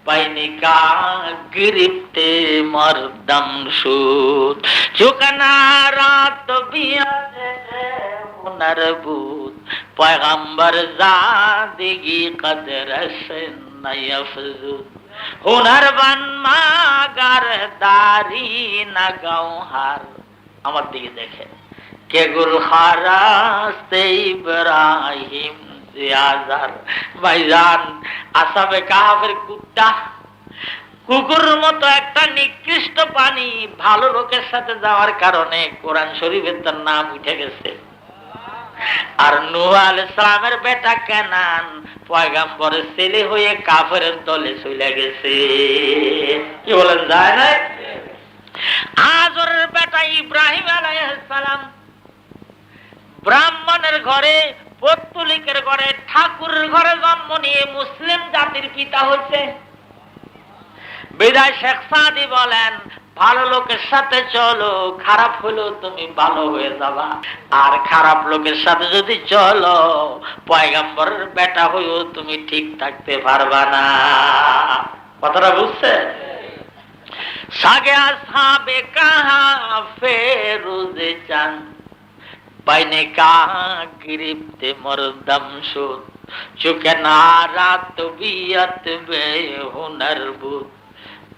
পাইনি কা গিরফতে মরদম সুদ, চুকনা রাত বিয়াতে হুনর বুদ, पैगंबर ज़ादगी कदर से नयफ़ज़ुद, হুনারবান মাগারদারি না গৌহার। আমার দিকে দেখেন, কে গুলখারাস্তে ইব্রাহিম জিয়াজার। ভাইজান, আসাবে কাহাফের কুত্তা কুকুরের মতো একটা নিকৃষ্ট পানি, ভালো লোকের সাথে যাওয়ার কারণে কোরআন শরীফের তার নাম উঠে গেছে। আর নূহ আলাইহিস সালামের বেটা কেনান পয়গম্বরের ছেলে হয়ে কাফেরের দলে চলে গেছে। কি বলেন, যায় না? আজরের বেটা ইব্রাহিম আলাইহিস সালাম ব্রাহ্মণের ঘরে, পৌত্তলিকের ঘরে, ঠাকুরের ঘরে জন্ম নিয়ে মুসলিম জাতির পিতা হয়েছে। বিদায় শেখ সাদি বলেন, ভালো লোকের সাথে চলো, খারাপ হলেও তুমি ভালো হয়ে যাবা। আর খারাপ লোকের সাথে যদি চলো, পয়গম্বরের বেটা হয়েও তুমি ঠিক থাকতে পারবা না। কথাটা বুঝছেন? সাগে আসহাবে কাহাফে রোজে চাঁদ, বাইনে কাহা গিরিফতে মরদম সুদ, চুকে না রাত বিয়ত বে হুনর বুদ,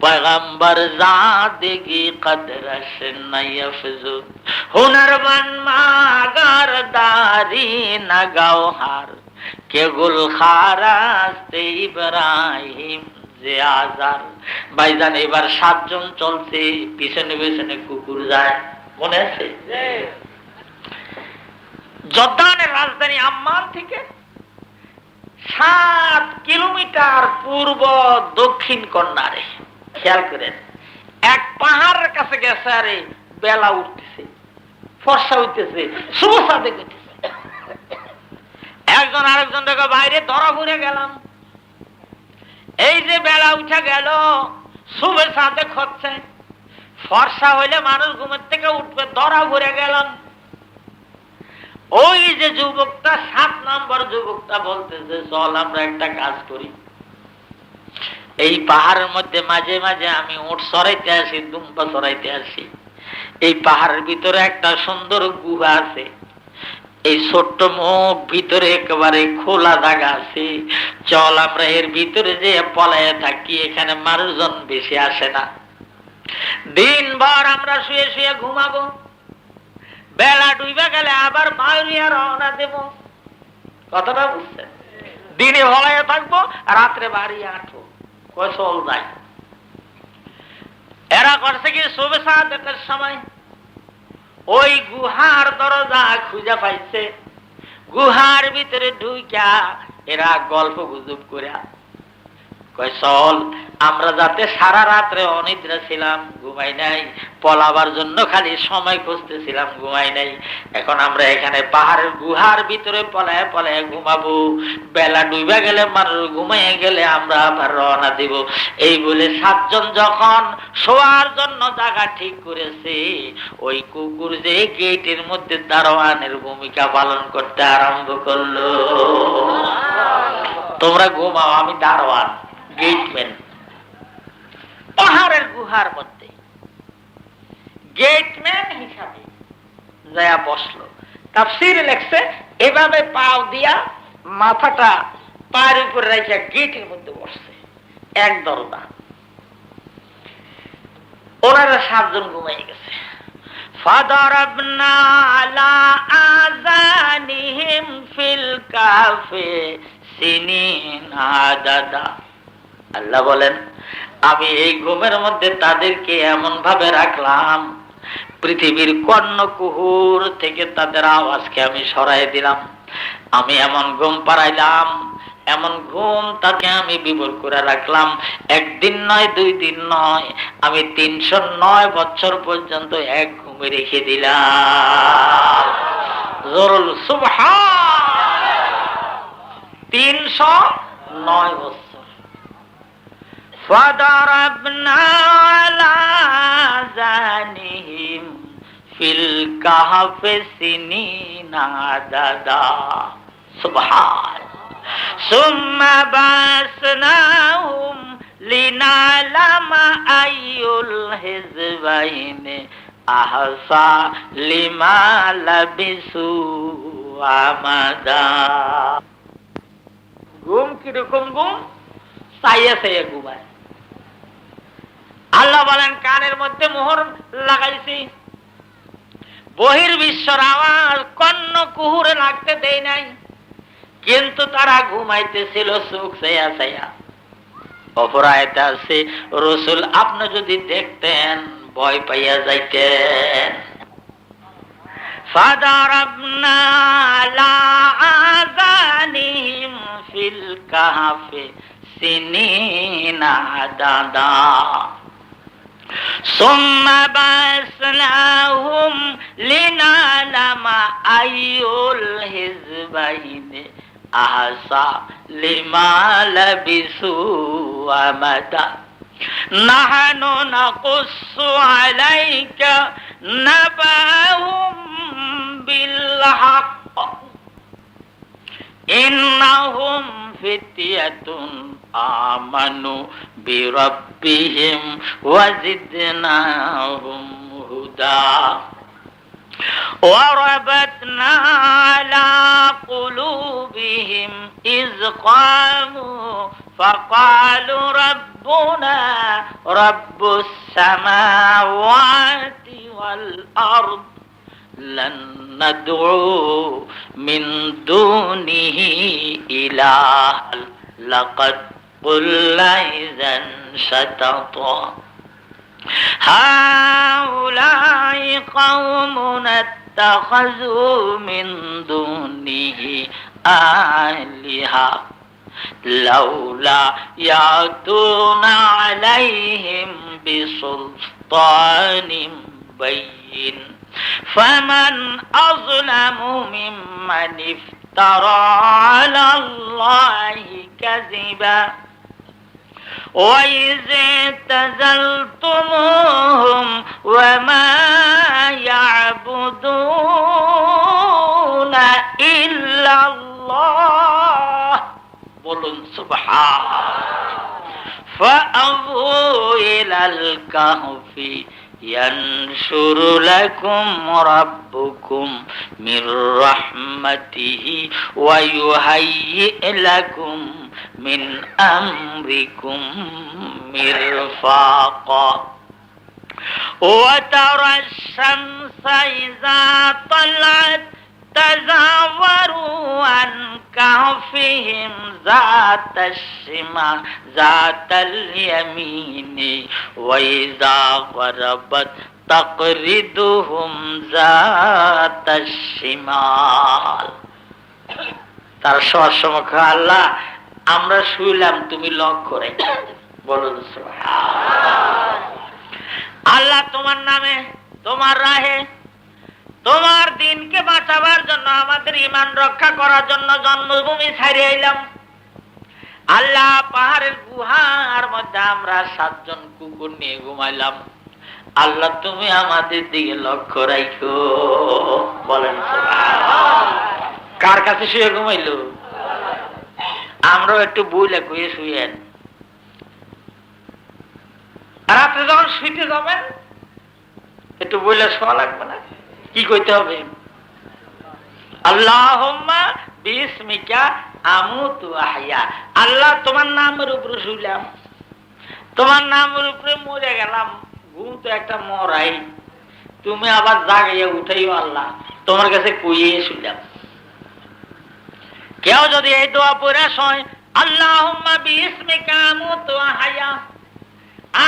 पैगंबर ज़ादगी कदरश नयफ़ज़ुद, हुनरमंद मागरदारी न गौहार, के गुलखारास्ते इब्राहिम जियाजार। ভাইজান, এবার 7 জন চলছে, পিছনে পিছনে কুকুর যায়, মনে আছে? জর্দানের রাজধানী আম্মান থেকে 7 কিলোমিটার পূর্ব দক্ষিণ কর্নারে, খেয়াল করেন, এক পাহাড়ের কাছে গেছে। আরে বেলা উঠতেছে, ফর্সা উঠতেছে, শুভসাদে করতেছে। একজন আরেকজন দেখো বাইরে ধরা ঘুরে গেলাম। এই যে বেলা উঠে গেল, শুভে সাদে হচ্ছে, ফর্সা হইলে মানুষ ঘুমের থেকে উঠবে, ধরা ঘুরে গেলাম। ওই যে যুবকটা, 7 নম্বর যুবকটা বলতেছে, চল আমরা একটা কাজ করি, এই পাহাড়ের মধ্যে মাঝে মাঝে আমি উট সরাইতে আসি, দুম্বা সরাইতে আসি। এই পাহাড়ের ভিতরে একটা সুন্দর গুহা আছে, এই ছোট্ট মুখ ভিতরে একেবারে খোলা জায়গা আছে, চল আমরা এর ভিতরে যে পলায়ে থাকি, এখানে মানুষজন বেশি আসে না। দিনভর আমরা শুয়ে শুয়ে ঘুমাবো, বেলা ডুবে গেলে আবার মাউরিয়া রওনা দেব। কথাটা বুঝছেন? দিনে হলাইয়া থাকবো, রাত্রে বাড়ি আঁটবো, চল যাই। এরা করছে কি, শুভে সাদেকের সময় ওই গুহার দরজা খুঁজে পাইছে। গুহার ভিতরে ঢুইকা এরা গল্প গুজব করে কয়, চল আমরা যাতে সারা রাত্রে অনিদ্রা ছিলাম, ঘুমাই নাই, পলাবার জন্য খালি সময় খুঁজতেছিলাম, ঘুমাই নাই, এখন আমরা এখানে পাহাড়ের গুহার ভিতরে পলায় পলায় ঘুমাবো, বেলা ডুবে গেলে মানুষ ঘুমাইয়ে গেলে আমরা আবার রওনা দিব। এই বলে 7 জন যখন শোয়ার জন্য জায়গা ঠিক করেছে, ওই কুকুর যে গেটের মধ্যে দারোয়ানের ভূমিকা পালন করতে আরম্ভ করলো। তোমরা ঘুমাও, আমি দারোয়ান, গেটম্যান। পাহাড়ের গুহার মধ্যে গেটম্যান হিসাবে যায়া বসলো। তাফসীরে লেখছে, এভাবে পাও দিয়া মাথাটা পায়ের উপরে রেখে গেটের মধ্যে বসছে, এক দরজা। ওনারা 7 জন ঘুমিয়ে গেছে। ফাদারাবনা আলা আযানিহিম ফিল কাফে সিনিন আদাদা। আল্লাহ বলেন, আমি এই ঘুমের মধ্যে তাদেরকে এমন ভাবে রাখলাম, পৃথিবীর কর্ণকুহুর থেকে তাদের আওয়াজকে আমি সরাই দিলাম। আমি এমন ঘুম পাড়াইলাম, এমন ঘুম তাকে আমি বিবর করে রাখলাম। একদিন নয়, 2 দিন নয়, আমি 309 বছর পর্যন্ত এক ঘুমে রেখে দিলাম। জরুল সুবহান, 309 বছর। فضربنا على آذانهم في الكهف سنين عددا سبحان ثم بعثناهم لنعلم أي الحزبين أحصى لما لبثوا أمدا। ঘুম কিরকম ঘুম? চাইয়া চাইয়া ঘুমায়। আল্লাহ বলেন কানের মধ্যে মোহর লাগাইছি, বহির্বিশ্বর আওয়াজ কর্ণ কুহুরে লাগতে দেয় নাই, কিন্তু তারা ঘুমাইতেছিল চোখ চাইয়া চাইয়া। অপরায়তা আছে, রসুল আপনি যদি দেখতেন ভয় পাইয়া যাইতেন। فضربنا على آذانهم في الكهف سنين عددا ثم بعثناهم لنعلم أي الحزبين أحصى لما لبثوا أمدا نحن نقص عليك نبأهم بالحق إنهم فتية آمنوا بربهم وزدناهم هدى وربطنا على قلوبهم إذ قاموا فقالوا ربنا رب السماوات والأرض لن ندعو من دونه إلها لقد قلنا إذا شططا هؤلاء قوم اتخذوا من دونه آلهة لولا يأتون عليهم بسلطان بين فمن أظلم ممن افترى على الله كذبا وإذ اعتزلتموهم وما يعبدون إلا الله বলুন সুবহান فأووا إلى الكهف ينشر لكم ربكم من رحمته ويهيئ لكم من أمركم مرفاقا وترى الشمس إذا طلعت تزاوروا عن كهفهم ذات الشمال ذات اليمين وإذا غربت تقرضهم ذات الشمال তার সবসময় আল্লাহ আমরা শুইলাম তুমি লক্ষ্য রেখে বলুন সুবহান। আল্লাহ তোমার নামে তোমার রাহে তোমার দিনকে বাঁচাবার জন্য আমাদের ঈমান রক্ষা করার জন্য জন্মভূমি ছাড়িয়ে এলাম। আল্লাহ পাহাড়ের গুহার মধ্যে আমরা 7 জন কুকুর নিয়ে ঘুমাইলাম। আল্লাহ তুমি আমাদের দিকে লক্ষ্য রাখো বলেন সুবহান। কার কাছে শুয়ে ঘুমাইলো? আমরাও একটু বুইলা কইয়ে শুয়েন। রাতে যখন শুইতে যাবেন একটু বইলে শোয়া লাগবে না? কি কইতে হবে? আল্লাহুম্মা বিসমিকা আমুতু আহইয়া। আল্লাহ তোমার নামের উপরে শুইলাম, তোমার নামের উপরে মরে গেলাম। ঘুম তো একটা মরাই, তুমি আবার জাগাইয়া উঠাইও আল্লাহ, তোমার কাছে কইয়ে শুইলাম। কেউ যদি এই দোয়া পড়ে শোয় আল্লাহুম্মা বিসমিকা আমুতু আহইয়া,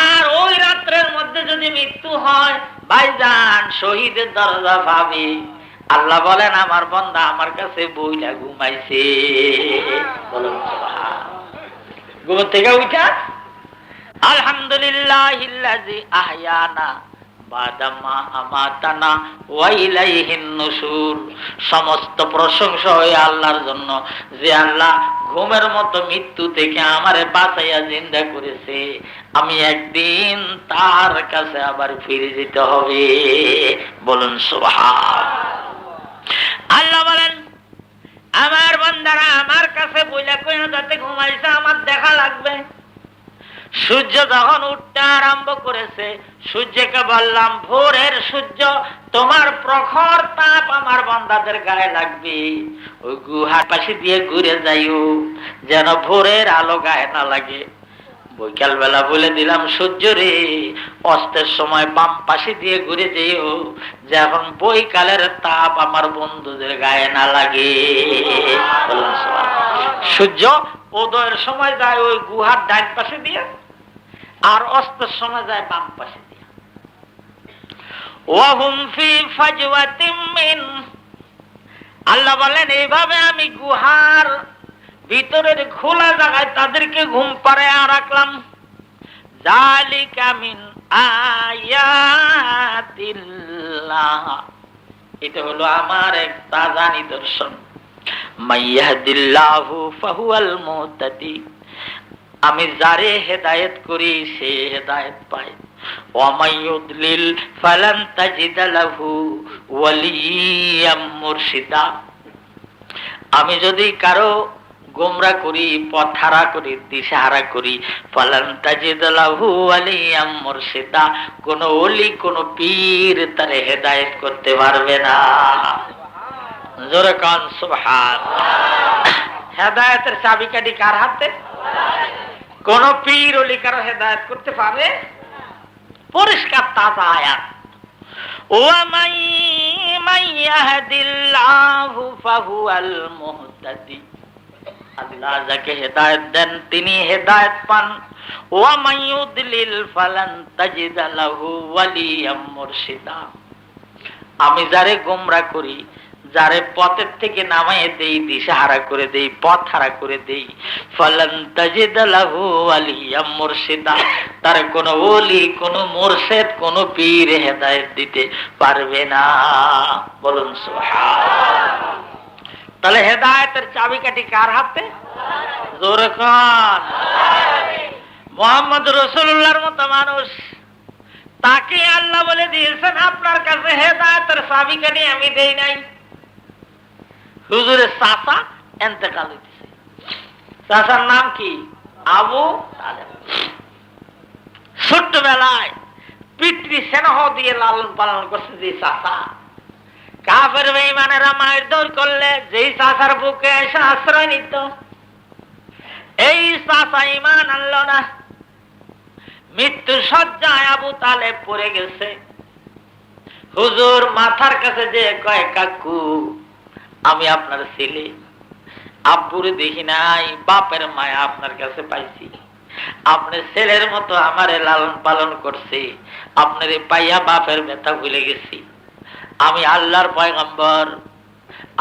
আর ওই রাত্রের মধ্যে যদি মৃত্যু হয়, ভাইজান শহীদের দরজা পাবে। আল্লাহ বলেন আমার বান্দা আমার কাছে বইলা ঘুমাইছে। বলুন সুবহানাল্লাহ। ঘুম থেকে উঠা আলহামদুলিল্লাহিল্লাযী আহয়ানা বাদামা আমাতানা ওয়া ইলাইহিন নুশুর। সমস্ত প্রশংসা হয় আল্লাহর জন্য, যে আল্লাহ ঘুমের মতো মৃত্যু থেকে আমারে বাঁচাইয়া জিন্দা করেছে। আমি একদিন তার কাছে আবার ফিরে যেতে হবে। বলুন সুবহানাল্লাহ। আল্লাহ বলেন আমার বান্দারা আমার কাছে বইলা কইনা যাতে ঘুমাইছে আমার দেখা লাগবে। সূর্য যখন উঠতে আরম্ভ করেছে, সূর্যকে বললাম ভোরের সূর্য তোমার প্রখর তাপ আমার বান্দাদের গায়ে লাগবে। ওই গুহার পাশে দিয়ে ঘুরে যাইও যেন ভোরের আলো গায়ে না লাগে। বৈকাল বেলা বলে দিলাম সূর্য রে অস্তের সময় বাম পাশে দিয়ে ঘুরে যেও যখন বৈকালের তাপ আমার বন্ধুদের গায়ে না লাগে। সূর্য উদয়ের সময় যায় ওই গুহার ডান পাশে দিয়ে, আর অস্তের সময় যায় বাম পাশে দিয়ে। ওয়াহুম ফি ফাজওয়াতিম মিন, আল্লাহ বলেন এইভাবে আমি গুহার ভিতরের খোলা জায়গায় তাদেরকে ঘুম পাড়ায় রাখলাম। যালিকা মিন আয়াতিল্লাহ, এটা হলো আমার এক তাজা নিদর্শন। মাইয়াহদিল্লাহু ফাহুয়াল মুহতাদি, আমি যারে হেদায়েত করি সে হেদায়েত পায়। ওয়া মাইয়ুদলিল ফালান তাজিদা লাহু ওয়ালিয়াম মুরশিদা, আমি যদি কারো গোমরা করি, পথ হারা করি, দিশাহারা করি, ফালান তাজিদ লাহু ওয়ালিয়াম মুরশিদা, কোন ওলি কোন পীর তারে হেদায়েত করতে পারবে না। জোরে কান সুবহানাল্লাহ। হেদায়েতের চাবিকাঠি কার হাতে? কোন পীর ওলি কারো হেদায়েত করতে পারে? পরিষ্কার তাজা আয়াত। ওয়া মাইয়াহদিল্লাহু ফাহুয়াল মুহতাদি, আল্লাহ যাকে হেদায়েত দেন তিনি হেদায়েত পান। ওয়া মাইয়ুদলিল ফালান তাজিদা লাহু ওয়ালিয়াম মুরশিদা, আমি যারে গোমরা করি, যারে পথের থেকে নামাইয়ে দেই, দিশাহারা করে দেই, পথ হারা করে দেই, ফালান তাজিদা লাহু ওয়ালিয়াম মুরশিদা, তার কোন ওলি কোন মুরশিদ কোন পীর হেদায়েত দিতে পারবে না। বলুন সুবহানাল্লাহ। তাহলে হেদায়েতের চাবিকাঠি কার হাতে? জোরে কান। মুহাম্মদ রাসূলুল্লাহর মতো মানুষ, তাকে আল্লাহ বলে দিয়েছেন আপনার কাছে হেদায়েতের চাবিকাঠি আমি দেই নাই। হুজুরের চাচা ইন্তেকাল হইতেছে, চাচার নাম কি? আবু তালেব। ছোট্টবেলায় পিতৃ স্নেহ দিয়ে লালন পালন করছে যে চাচা, কাফের বেঈমানেরা মারধর করলে যেই চাচার বুকে এসে আশ্রয় নিত, এই চাচা ঈমান আনলো না। মৃত্যু শয্যায় আবু তালেব পড়ে গেছে। হুজুর মাথার কাছে যে কয়, কাকু আমি আপনার ছেলে, আব্বুরে দেখি নাই, বাপের মায়া আপনার কাছে পাইছি, আপনার ছেলের মতো আমারে লালন পালন করছে, আপনার পাইয়া বাপের ব্যথা ভুলে গেছি। আমি আল্লাহর পয়গম্বর,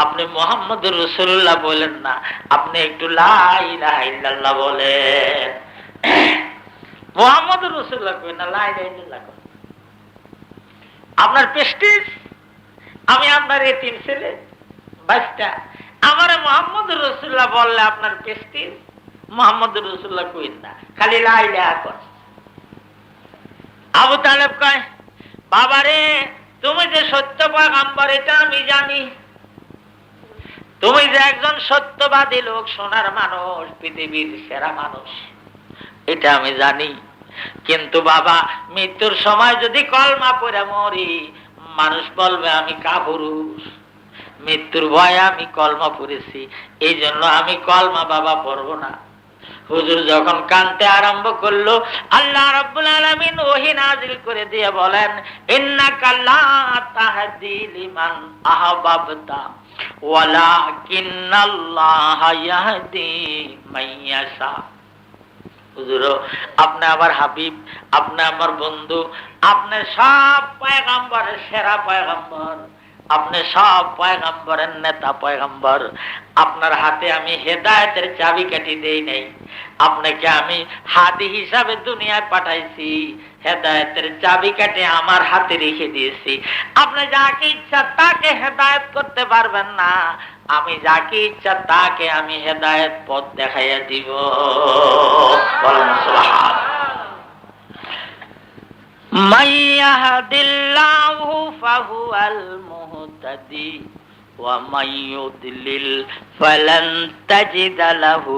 আপনি মুহাম্মদুর রাসূলুল্লাহ বলেন না, আপনি একটু লা ইলাহা ইল্লাল্লাহ বলেন। মুহাম্মদুর রাসূলুল্লাহ কই না, লা ইলাহা ইল্লাল্লাহ কই। আপনার প্রেস্টিজ, আমি আপনার এতিম ছেলে, বাচ্চা, আমারে মুহাম্মদুর রাসূলুল্লাহ বললে আপনার প্রেস্টিজ। মুহাম্মদুর রাসূলুল্লাহ কই না, খালি লা ইলাহা কর। আবু তালেব কয়, বাবারে তুমি যে সত্য পয়গম্বর এটা আমি জানি, তুমি যে একজন সত্যবাদী লোক, সোনার মানুষ, পৃথিবীর সেরা মানুষ, এটা আমি জানি। কিন্তু বাবা মৃত্যুর সময় যদি কলমা পড়ে মরি, মানুষ বলবে আমি কাপুরুষ। মৃত্যুর ভয়ে আমি কলমা পড়েছি, এই জন্য আমি কলমা বাবা পড়বো না। হুজুর যখন কানতে আরম্ভ করলো, আল্লাহ রাব্বুল আলামিন ওহী নাযিল করে দিয়ে বলেন, ইন্নাকা লা তাহদি লিমান আহবাবতা ওয়ালাকিন্নাল্লাহা ইয়াহদি মান ইয়াশা। হুজুর আপনি আমার হাবিব, আপনি আমার বন্ধু, আপনি সব পয়গম্বরের সেরা পয়গম্বর, আপনি সব পয়গম্বরের নেতা পয়গম্বর, আপনার হাতে আমি হেদায়েতের চাবিকাঠি দেই নাই, আপনাকে আমি হাদি হিসাবে দুনিয়ায় পাঠাইছি, হেদায়েতের চাবিকাঠি আমার হাতে রেখে দিয়েছি, আপনি যাকে ইচ্ছা তাকে হেদায়েত করতে পারবেন না, আমি যাকে ইচ্ছা তাকে আমি হেদায়েত পথ দেখাইয়া দিব। বলেন সুবহান। মাইয়াহদিল্লাহু ফাহুয়াল মুহতাদি ওয়া মাইয়ুদলিল ফালান তাজিদা লাহু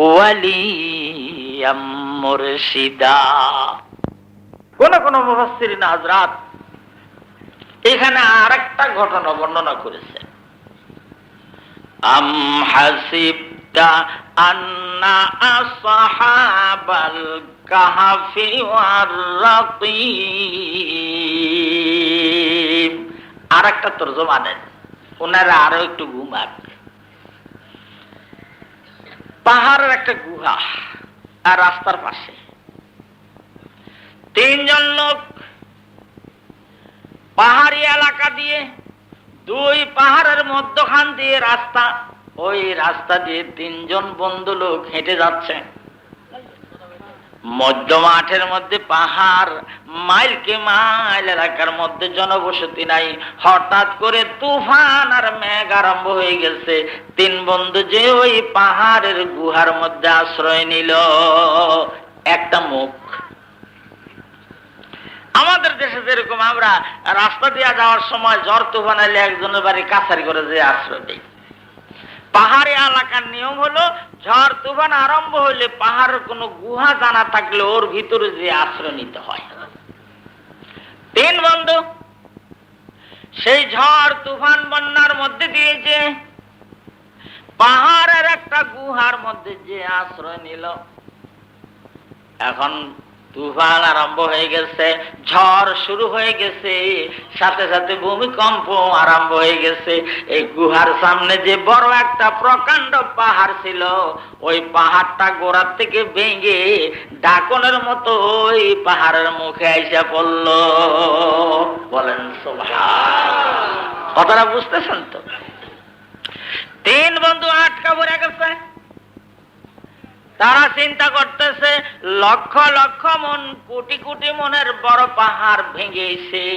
ওয়ালিয়াম মুরশিদা। কোন কোন মুফাসসিরিন হযরত এখানে আরেকটা ঘটনা বর্ণনা করেছেন। আম হাসিবতা আন্না আসহাবাল কাহফি ওয়ার রাকিব। আরেকটা তরজমা দেন, ওনারা আরো একটু ঘুমাক। পাহাড়ের একটা গুহা আর রাস্তার পাশে তিনজন লোক পাহাড়ি এলাকা দিয়ে, দুই পাহাড়ের মধ্যখান দিয়ে রাস্তা, ওই রাস্তা দিয়ে তিনজন বন্ধু লোক হেঁটে যাচ্ছে। মধ্য মাঠের মধ্যে পাহাড়, মাইলকে মাইল এলাকার মধ্যে জনবসতি নাই। হঠাৎ করে তুফান আর মেঘ আরম্ভ হয়ে গেছে। তিন বন্ধু যে ওই পাহাড়ের গুহার মধ্যে আশ্রয় নিল। একটা মুখ, আমাদের দেশে যেরকম আমরা রাস্তা দিয়ে যাওয়ার সময় ঝড় তুফান এলে একজনের বাড়ি কাছারি করে যে আশ্রয় দেয়, পাহাড়ি এলাকার নিয়ম হলো ঝড় তুফান আরম্ভ হইলে পাহাড়ের কোনো গুহা জানা থাকলে ওর ভিতরে যে আশ্রয় নিতে হয়। তিন বন্ধু সেই ঝড় তুফান বন্যার মধ্যে দিয়ে যে পাহাড়ের একটা গুহার মধ্যে যে আশ্রয় নিল। এখন তুফান আরম্ভ হয়ে গেছে, ঝড় শুরু হয়ে গেছে, সাথে সাথে ভূমিকম্প আরম্ভ হয়ে গেছে। এই গুহার সামনে যে বড় একটা প্রকাণ্ড পাহাড় ছিল, ওই পাহাড়টা গোড়ার থেকে ভেঙে ডাকনের মতো ওই পাহাড়ের মুখে আইসা পড়ল। বলেন সুবহান। কথাটা বুঝতেছেন তো? তিন বন্ধু আটকা পড়ে গেছে। তারা চিন্তা করতেছে লক্ষ লক্ষ মন, কোটি কোটি মনের বড় পাহাড় ভেঙে এসে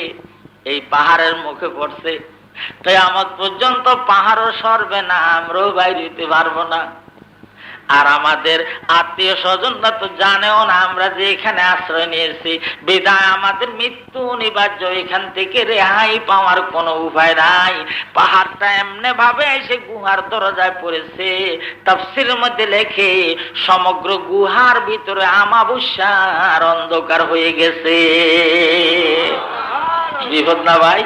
এই পাহাড়ের মুখে পড়ছে। কিয়ামত পর্যন্ত পাহাড়ও সরবে না, আমরাও বাইরে যেতে পারবো না। আর আমাদের আত্মীয় স্বজনরা তো জানেও না আমরা যে এখানে আশ্রয় নিয়েছি, বিদায় আমাদের মৃত্যু অনিবার্য, এখান থেকে রেহাই পাওয়ার কোনো উপায় নাই। পাহাড়টা এমনি ভাবে এসে গুহার দরজায় পড়েছে। তাফসীরের মধ্যে লেখে সমগ্র গুহার ভিতরে আমাবস্যার অন্ধকার হয়ে গেছে। বিপদ না ভাই,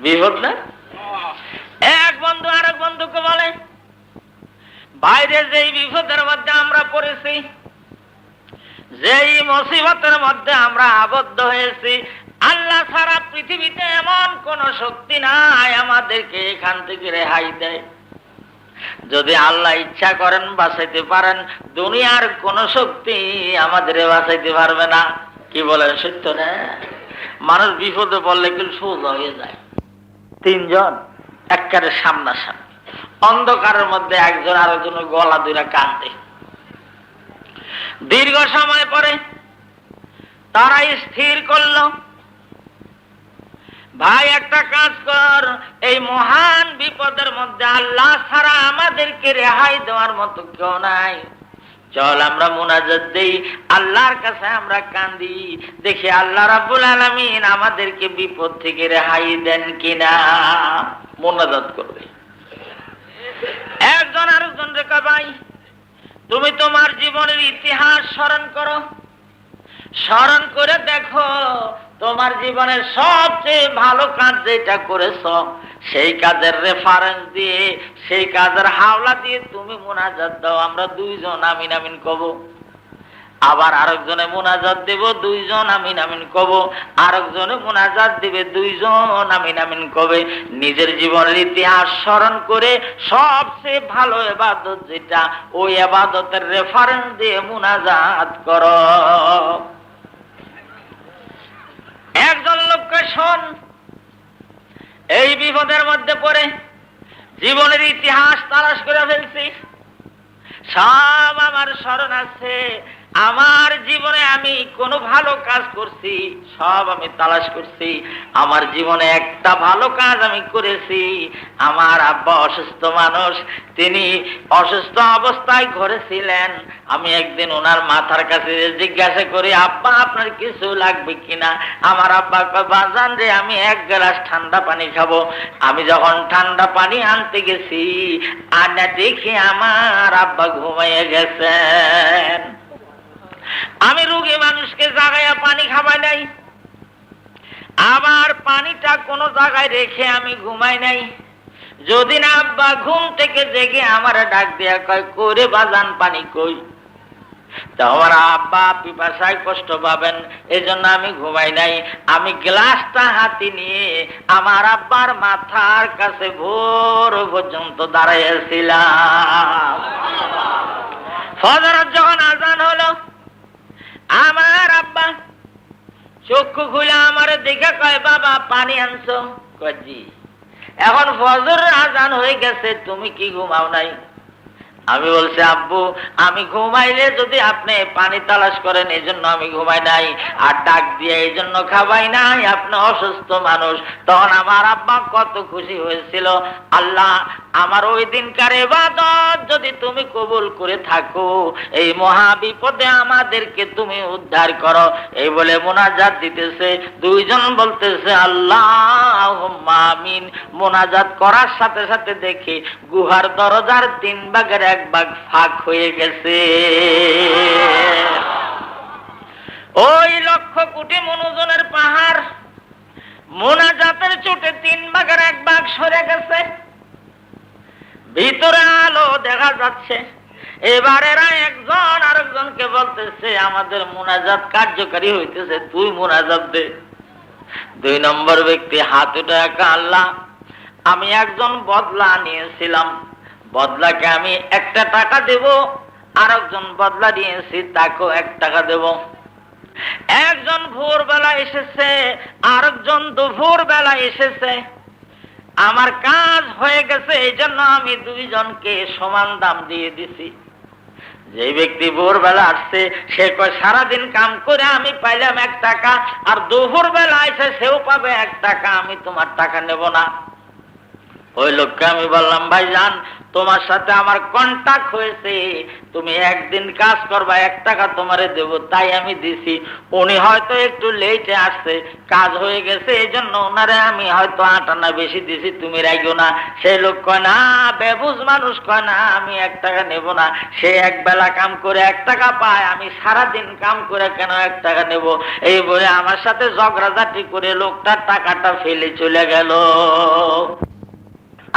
বিপদ না? এক বন্ধু আরেক বন্ধুকে বলে, বাইরে যেই বিপদের মধ্যে আমরা পড়েছি, যেই মুসিবতের মধ্যে আমরা আবদ্ধ হয়েছি, আল্লাহ ছাড়া পৃথিবীতে এমন কোন শক্তি নাই আমাদেরকে এখান থেকে রেহাই দেয়। যদি আল্লাহ ইচ্ছা করেন বাঁচাইতে পারেন, দুনিয়ার কোন শক্তি আমাদের বাঁচাইতে পারবে না। কি বলেন, সত্য না? মানুষ বিপদে পড়লে কিন্তু সোজা হয়ে যায়। তিনজন একেবারে সামনাসামনি, অন্ধকারের মধ্যে একজন আরেকজনের গলা দুইরা কাঁদে। দীর্ঘ সময় পরে তারা স্থির করল, ভাই একটা কাজ কর, এই মহান বিপদের মধ্যে আল্লাহ ছাড়া আমাদেরকে রেহাই দেওয়ার মতো কেউ নাই। চল আমরা মুনাজাত দেই, আল্লাহর কাছে আমরা কান্দি, দেখি আল্লাহ রাব্বুল আলামিন আমাদেরকে বিপদ থেকে রেহাই দেন কিনা। মুনাজাত করবে। একজন আরেকজন রেখা, ভাই তুমি তোমার জীবনের ইতিহাস স্মরণ করো, স্মরণ করে দেখো তোমার জীবনের সবচেয়ে ভালো কাজ যেটা করেছো, সেই কাজের রেফারেন্স দিয়ে, সেই কাজের হাওলা দিয়ে তুমি মুনাজাত দাও। আমরা দুইজন আমিন আমিন কব। আবার আরেকজনে মুনাজাত দেব, দুইজন আমিন আমিন কব, আরেকজনে মুনাজাত দিবে, দুইজন আমিন আমিন কবে। নিজের জীবনের ইতিহাস স্মরণ করে সবচেয়ে ভালো ইবাদত যেটা, ওই ইবাদতের রেফারেন্স দিয়ে মুনাজাত করো। একজন লোককে শোন, এই বিপদের মধ্যে পড়ে জীবনের ইতিহাস তালাশ করে ফেলছি, সব আমার স্মরণ আছে, আমার জীবনে আমি কোনো ভালো কাজ করছি সব আমি তালাশ করছি, আমার জীবনে একটা ভালো কাজ আমি করেছি। আমার আব্বা অসুস্থ মানুষ, তিনি অসুস্থ অবস্থায় ঘরে ছিলেন। আমি একদিন ওনার মাথার কাছে জিজ্ঞাসা করি, আব্বা আপনার কিছু লাগবে কিনা? আমার আব্বা কয়, বাজান রে আমি এক গ্লাস ঠান্ডা পানি খাবো। আমি যখন ঠান্ডা পানি আনতে গেছি আর দেখি আমার আব্বা ঘুমাইয়ে গেছেন। আমি রোগী মানুষকে জাগাইয়া পানি খাওয়াই নাই, আবার পানিটা কোন জায়গায় রেখে আমি ঘুমাই নাই। যদি না আব্বা ঘুম থেকে জেগে আমার ডাক দিয়া কয়, করে বাজান পানি কই, তা আমার আব্বা পিপাসায় কষ্ট পাবেন, এই জন্য আমি ঘুমাই নাই। আমি গ্লাসটা হাতে নিয়ে আমার আব্বার মাথার কাছে ভোর পর্যন্ত দাঁড়াইয়াছিলাম। ফজর যখন আজান হলো, আমার আব্বা চক্ষু খুলে আমার দেখে কয়, বাবা পানি আনছো? কয় জি। এখন ফজর আজান হয়ে গেছে, তুমি কি ঘুমাও নাই? আমি বলছি, আব্বু আমি ঘুমাইলে যদি আপনি পানি তালাশ করেন এই জন্য আমি ঘুমাই নাই, আর ডাক দিয়ে এই জন্য খাওয়াই নাই, আপনি অসুস্থ মানুষ। তখন আমার আব্বা কত খুশি হয়েছিল, আল্লাহ আমার ওই দিনকার ইবাদত যদি তুমি কবুল করে থাকো, এই মহা বিপদে আমাদেরকে তুমি উদ্ধার করো। এই বলে মুনাজাত দিতেছে, দুইজন বলতেছে আল্লাহুম্মা আমিন। মুনাজাত করার সাথে সাথে দেখি গুহার দরজার 3 ভাগের 1 ভাগ ফাঁক হয়ে গেছে। ওই লক্ষ কোটি মনোজনের পাহাড় মুনাজাতের চোটে 3 ভাগের 1 ভাগ সরে গেছে, ভিতরে আলো দেখা যাচ্ছে। এবার এরা একজন আরেকজনকে বলতেছে, আমাদের মুনাজাত কার্যকারী হইতেছে, তুই মুনাজাত দে। 2 নম্বর ব্যক্তি হাত উঠে, আল্লাহ আমি একজন বদলা নিয়েছিলাম, বদলাকে আমি 1 টাকা দেব, আরেকজন বদলা নিয়েছি তাকেও 1 টাকা দেব। একজন ভোরবেলা এসেছে, আরেকজন দুপুর বেলা এসেছে, আমার কাজ হয়ে গেছে, এই জন্য আমি 2 জনকে সমান দাম দিয়ে দিছি। যে ব্যক্তি ভোরবেলা আসছে সে কয় সারাদিন কাম করে আমি পাইলাম 1 টাকা, আর দুপুর বেলা এসে সেও পাবে 1 টাকা, আমি তোমার টাকা নেব না। ওই লোককে আমি বললাম, ভাই জান তোমার সাথে আমার কন্টাক্ট হয়েছে, তুমি একদিন কাজ করবা, 1 টাকা তোমারে দেব, তাই আমি দিছি। উনি হয়তো একটু লেটে আসছে, কাজ হয়ে গেছে, এই জন্য ওনারে আমি হয়তো 8 আনা বেশি দিছি, তুমি রাইগো না। সেই লোক কয় না, বেবুজ মানুষ কয় না আমি 1 টাকা নেব না, সে এক বেলা কাম করে 1 টাকা পায়, আমি সারাদিন কাম করে কেন 1 টাকা নেব? এই বলে আমার সাথে ঝগড়াঝাটি করে লোকটার টাকাটা ফেলে চলে গেল।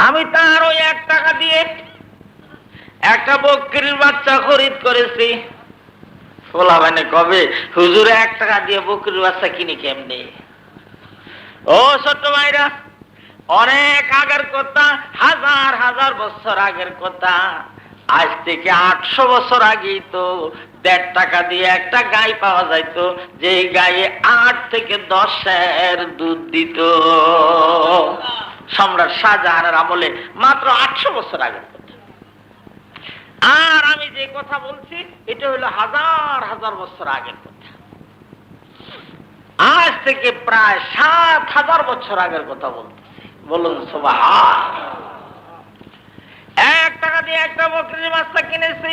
আমি তার ওই 1 টাকা দিয়ে একটা বকরির বাচ্চা খরিদ করেছি। ফোলা মানে কবে হুজুরে 1 টাকা দিয়ে বকরির বাচ্চা কিনি কেমনে? ও ছোট্ট ভাইরা, অনেক আগের কথা, হাজার হাজার বছর আগের কথা। আজ থেকে 800 বছর আগেই তো 1.5 টাকা দিয়ে একটা গাই পাওয়া যাইতো, যে গায়ে 8 থেকে 10 সের দুধ দিত। সম্রাট শাহজাহানের আমলে, মাত্র 800 বছর আগের কথা। আর আমি যে কথা বলছি এটা হলো হাজার হাজার বছর আগের কথা। আজ থেকে প্রায় 7000 বছর আগের কথা বলতেছি। বলুন সুবহান। 1 টাকা দিয়ে একটা বকরির বাচ্চা কিনেছি,